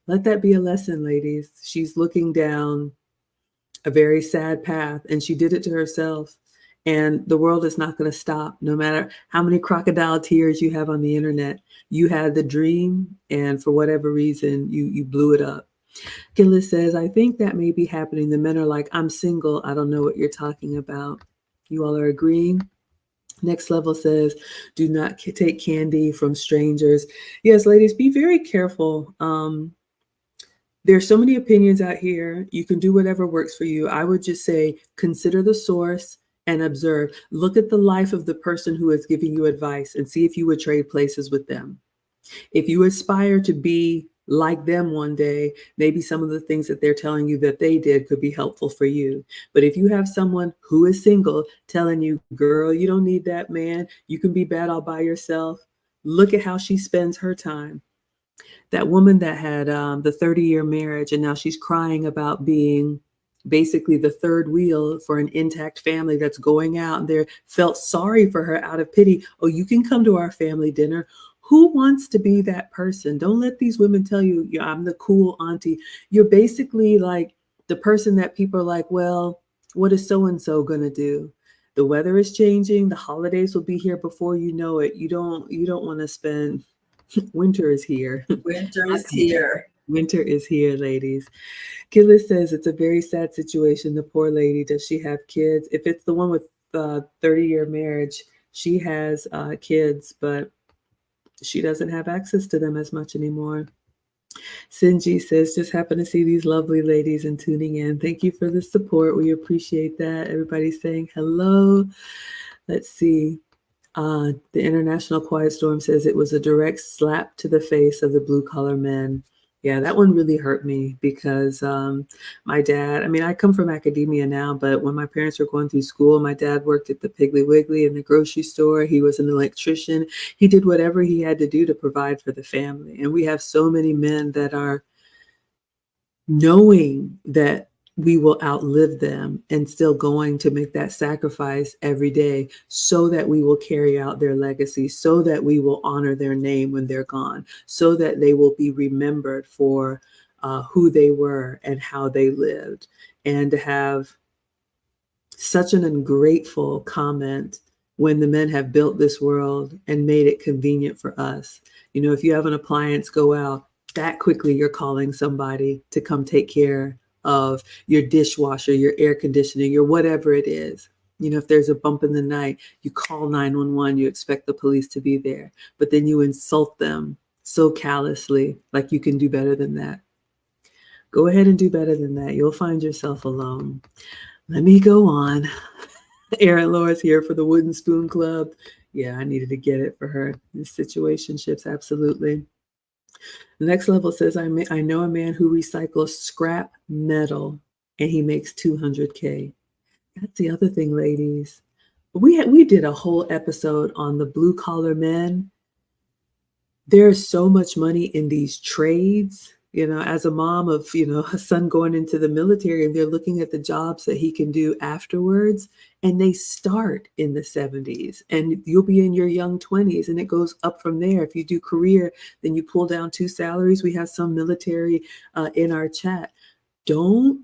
Let that be a lesson, ladies. She's looking down a very sad path, and she did it to herself. And the world is not going to stop, no matter how many crocodile tears you have on the internet. You had the dream, and for whatever reason, you blew it up. Gillis says, I think that may be happening. The men are like, I'm single. I don't know what you're talking about. You all are agreeing? Next Level says, do not take candy from strangers. Yes, ladies, be very careful. There's so many opinions out here. You can do whatever works for you. I would just say, consider the source and observe. Look at the life of the person who is giving you advice and see if you would trade places with them. If you aspire to be like them one day, maybe some of the things that they're telling you that they did could be helpful for you. But if you have someone who is single telling you, girl, you don't need that man, you can be bad all by yourself, look at how she spends her time. That woman that had the 30-year marriage and now she's crying about being basically the third wheel for an intact family that's going out, and they felt sorry for her out of pity. Oh, you can come to our family dinner. Who wants to be that person? Don't let these women tell you, yeah, I'm the cool auntie. You're basically like the person that people are like, well, what is so-and-so going to do? The weather is changing. The holidays will be here before you know it. You don't want to spend, winter is here. Winter is here. Winter is here, ladies. Killa says it's a very sad situation. The poor lady, does she have kids? If it's the one with 30-year marriage, she has kids, but she doesn't have access to them as much anymore. Sinji says, just happen to see these lovely ladies and tuning in. Thank you for the support. We appreciate that. Everybody's saying hello. Let's see. The International Quiet Storm says it was a direct slap to the face of the blue collar men. Yeah, that one really hurt me because my dad, I mean, I come from academia now, but when my parents were going through school, my dad worked at the Piggly Wiggly in the grocery store. He was an electrician. He did whatever he had to do to provide for the family. And we have so many men that are knowing that we will outlive them and still going to make that sacrifice every day so that we will carry out their legacy, so that we will honor their name when they're gone, so that they will be remembered for who they were and how they lived. And to have such an ungrateful comment when the men have built this world and made it convenient for us. You know, if you have an appliance go out, that quickly you're calling somebody to come take care of your dishwasher, your air conditioning, your whatever it is. You know, if there's a bump in the night, you call 911, you expect the police to be there, but then you insult them so callously, like you can do better than that. Go ahead and do better than that. You'll find yourself alone. Let me go on. Erin Laura's here for the Wooden Spoon Club. Yeah, I needed to get it for her. These situationships, absolutely. The next level says, I know a man who recycles scrap metal and he makes $200K. That's the other thing, ladies. We did a whole episode on the blue collar men. There's so much money in these trades. You know, as a mom of, you know, a son going into the military, and they're looking at the jobs that he can do afterwards, and they start in the 70s, and you'll be in your young 20s, and it goes up from there. If you do career, then you pull down 2 salaries. We have some military in our chat. Don't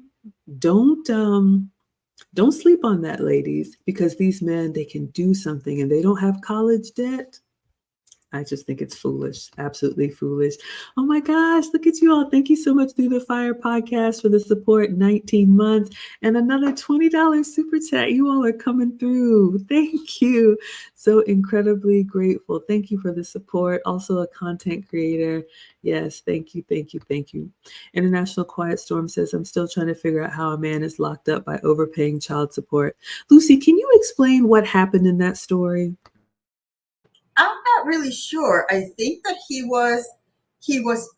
sleep on that, ladies, because these men, they can do something, and they don't have college debt. I just think it's foolish, absolutely foolish. Oh my gosh, look at you all. Thank you so much, Through the Fire podcast, for the support, 19 months, and another $20 super chat. You all are coming through. Thank you. So incredibly grateful. Thank you for the support. Also a content creator. Yes, thank you, thank you, thank you. International Quiet Storm says, I'm still trying to figure out how a man is locked up by overpaying child support. Lucy, can you explain what happened in that story? I'm not really sure. I think that he was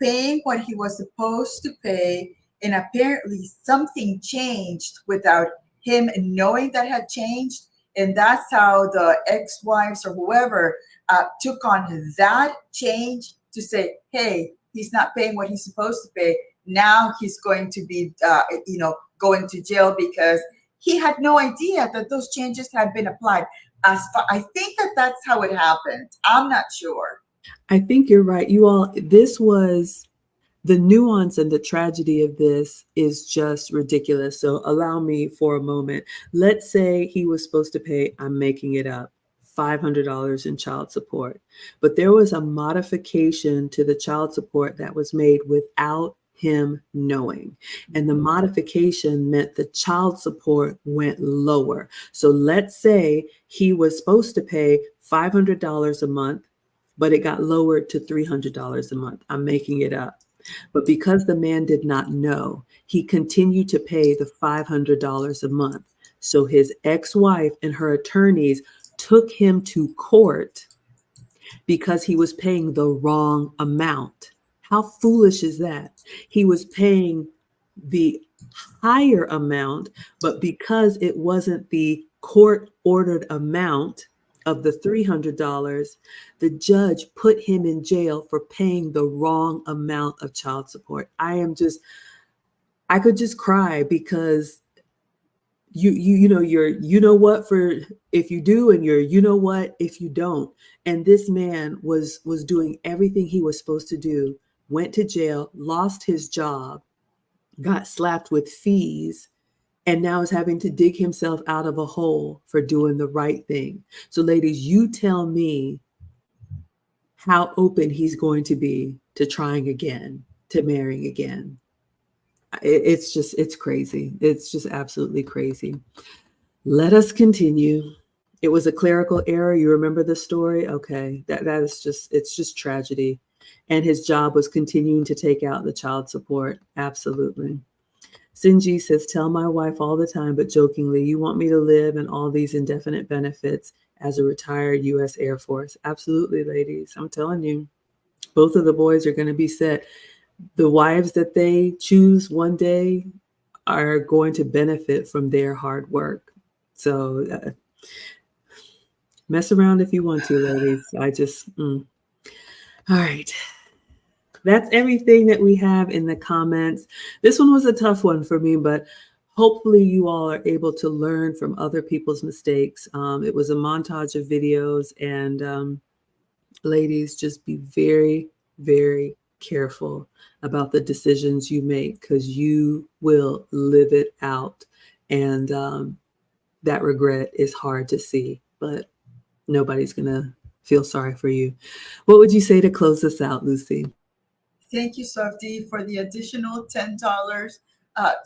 paying what he was supposed to pay, and apparently something changed without him knowing that had changed, and that's how the ex-wives or whoever took on that change to say, hey, he's not paying what he's supposed to pay. Now he's going to be, going to jail because he had no idea that those changes had been applied. I think that's how it happened. I'm not sure. I think you're right. You all, this was the nuance, and the tragedy of this is just ridiculous. So allow me for a moment. Let's say he was supposed to pay, I'm making it up, $500 in child support, but there was a modification to the child support that was made without him knowing. And the modification meant the child support went lower. So let's say he was supposed to pay $500 a month, but it got lowered to $300 a month. I'm making it up. But because the man did not know, he continued to pay the $500 a month. So his ex-wife and her attorneys took him to court because he was paying the wrong amount. How foolish is that? He was paying the higher amount, but because it wasn't the court ordered amount of the $300, the judge put him in jail for paying the wrong amount of child support. I could just cry because you're what for if you do, and you're what if you don't. And this man was doing everything he was supposed to do, went to jail, lost his job, got slapped with fees, and now is having to dig himself out of a hole for doing the right thing. So ladies, you tell me how open he's going to be to trying again, to marrying again. It's crazy. It's just absolutely crazy. Let us continue. It was a clerical error. You remember the story? Okay. That is just, it's just tragedy. And his job was continuing to take out the child support. Absolutely. Sinji says, tell my wife all the time, but jokingly, you want me to live in all these indefinite benefits as a retired U.S. Air Force. Absolutely, ladies. I'm telling you, both of the boys are going to be set. The wives that they choose one day are going to benefit from their hard work. So mess around if you want to, ladies. All right. That's everything that we have in the comments. This one was a tough one for me, but hopefully you all are able to learn from other people's mistakes. It was a montage of videos, and ladies, just be very, very careful about the decisions you make, because you will live it out. And that regret is hard to see, but nobody's going to feel sorry for you. What would you say to close this out, Lucy? Thank you, Softy, for the additional $10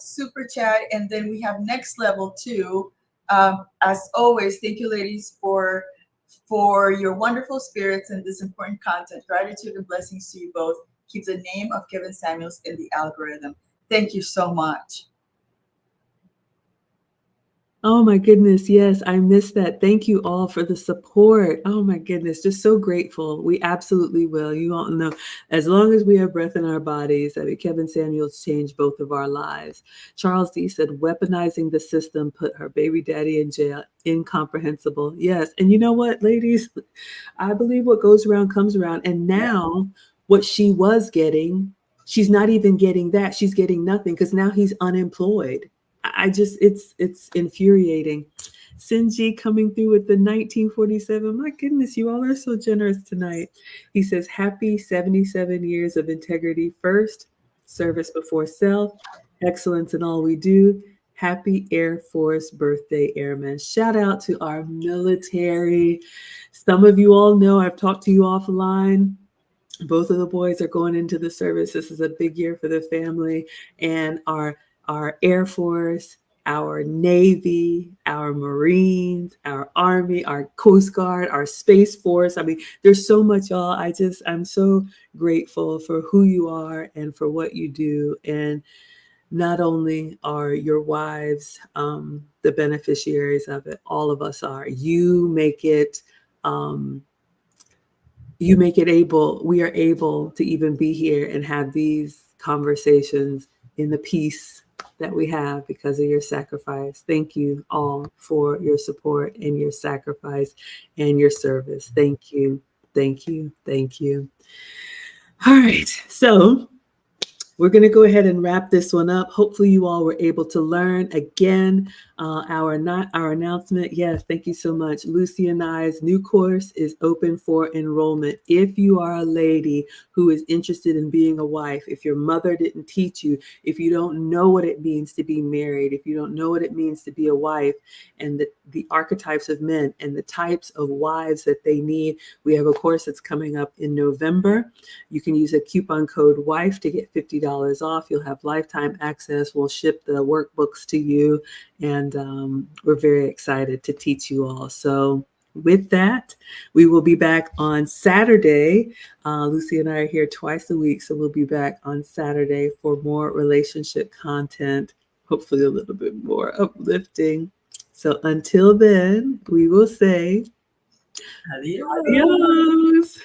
super chat. And then we have next level too. As always, thank you, ladies, for your wonderful spirits and this important content. Gratitude and blessings to you both. Keep the name of Kevin Samuels in the algorithm. Thank you so much. Oh my goodness. Yes, I missed that. Thank you all for the support. Oh my goodness. Just so grateful. We absolutely will. You all know, as long as we have breath in our bodies, I mean, Kevin Samuels changed both of our lives. Charles D said, weaponizing the system put her baby daddy in jail. Incomprehensible. Yes. And you know what, ladies? I believe what goes around comes around. And now what she was getting, she's not even getting that. She's getting nothing because now he's unemployed. It's infuriating. Sinji coming through with the 1947. My goodness, you all are so generous tonight. He says, happy 77 years of integrity first, service before self, excellence in all we do. Happy Air Force birthday, Airmen. Shout out to our military. Some of you all know I've talked to you offline. Both of the boys are going into the service. This is a big year for the family, and our Air Force, our Navy, our Marines, our Army, our Coast Guard, our Space Force. I mean, there's so much, y'all. I'm so grateful for who you are and for what you do. And not only are your wives the beneficiaries of it, all of us are. You make it we are able to even be here and have these conversations in the peace that we have because of your sacrifice. Thank you all for your support and your sacrifice and your service. Thank you. Thank you. Thank you. All right. So we're going to go ahead and wrap this one up. Hopefully you all were able to learn. Again, our announcement. Yes, thank you so much. Lucy and I's new course is open for enrollment. If you are a lady who is interested in being a wife, if your mother didn't teach you, if you don't know what it means to be married, if you don't know what it means to be a wife, and the archetypes of men and the types of wives that they need, we have a course that's coming up in November. You can use a coupon code WIFE to get $50 off. You'll have lifetime access. We'll ship the workbooks to you, and we're very excited to teach you all. So with that, we will be back on Saturday. Lucy and I are here twice a week, so we'll be back on Saturday for more relationship content, hopefully a little bit more uplifting. So until then, we will say Adios. adios.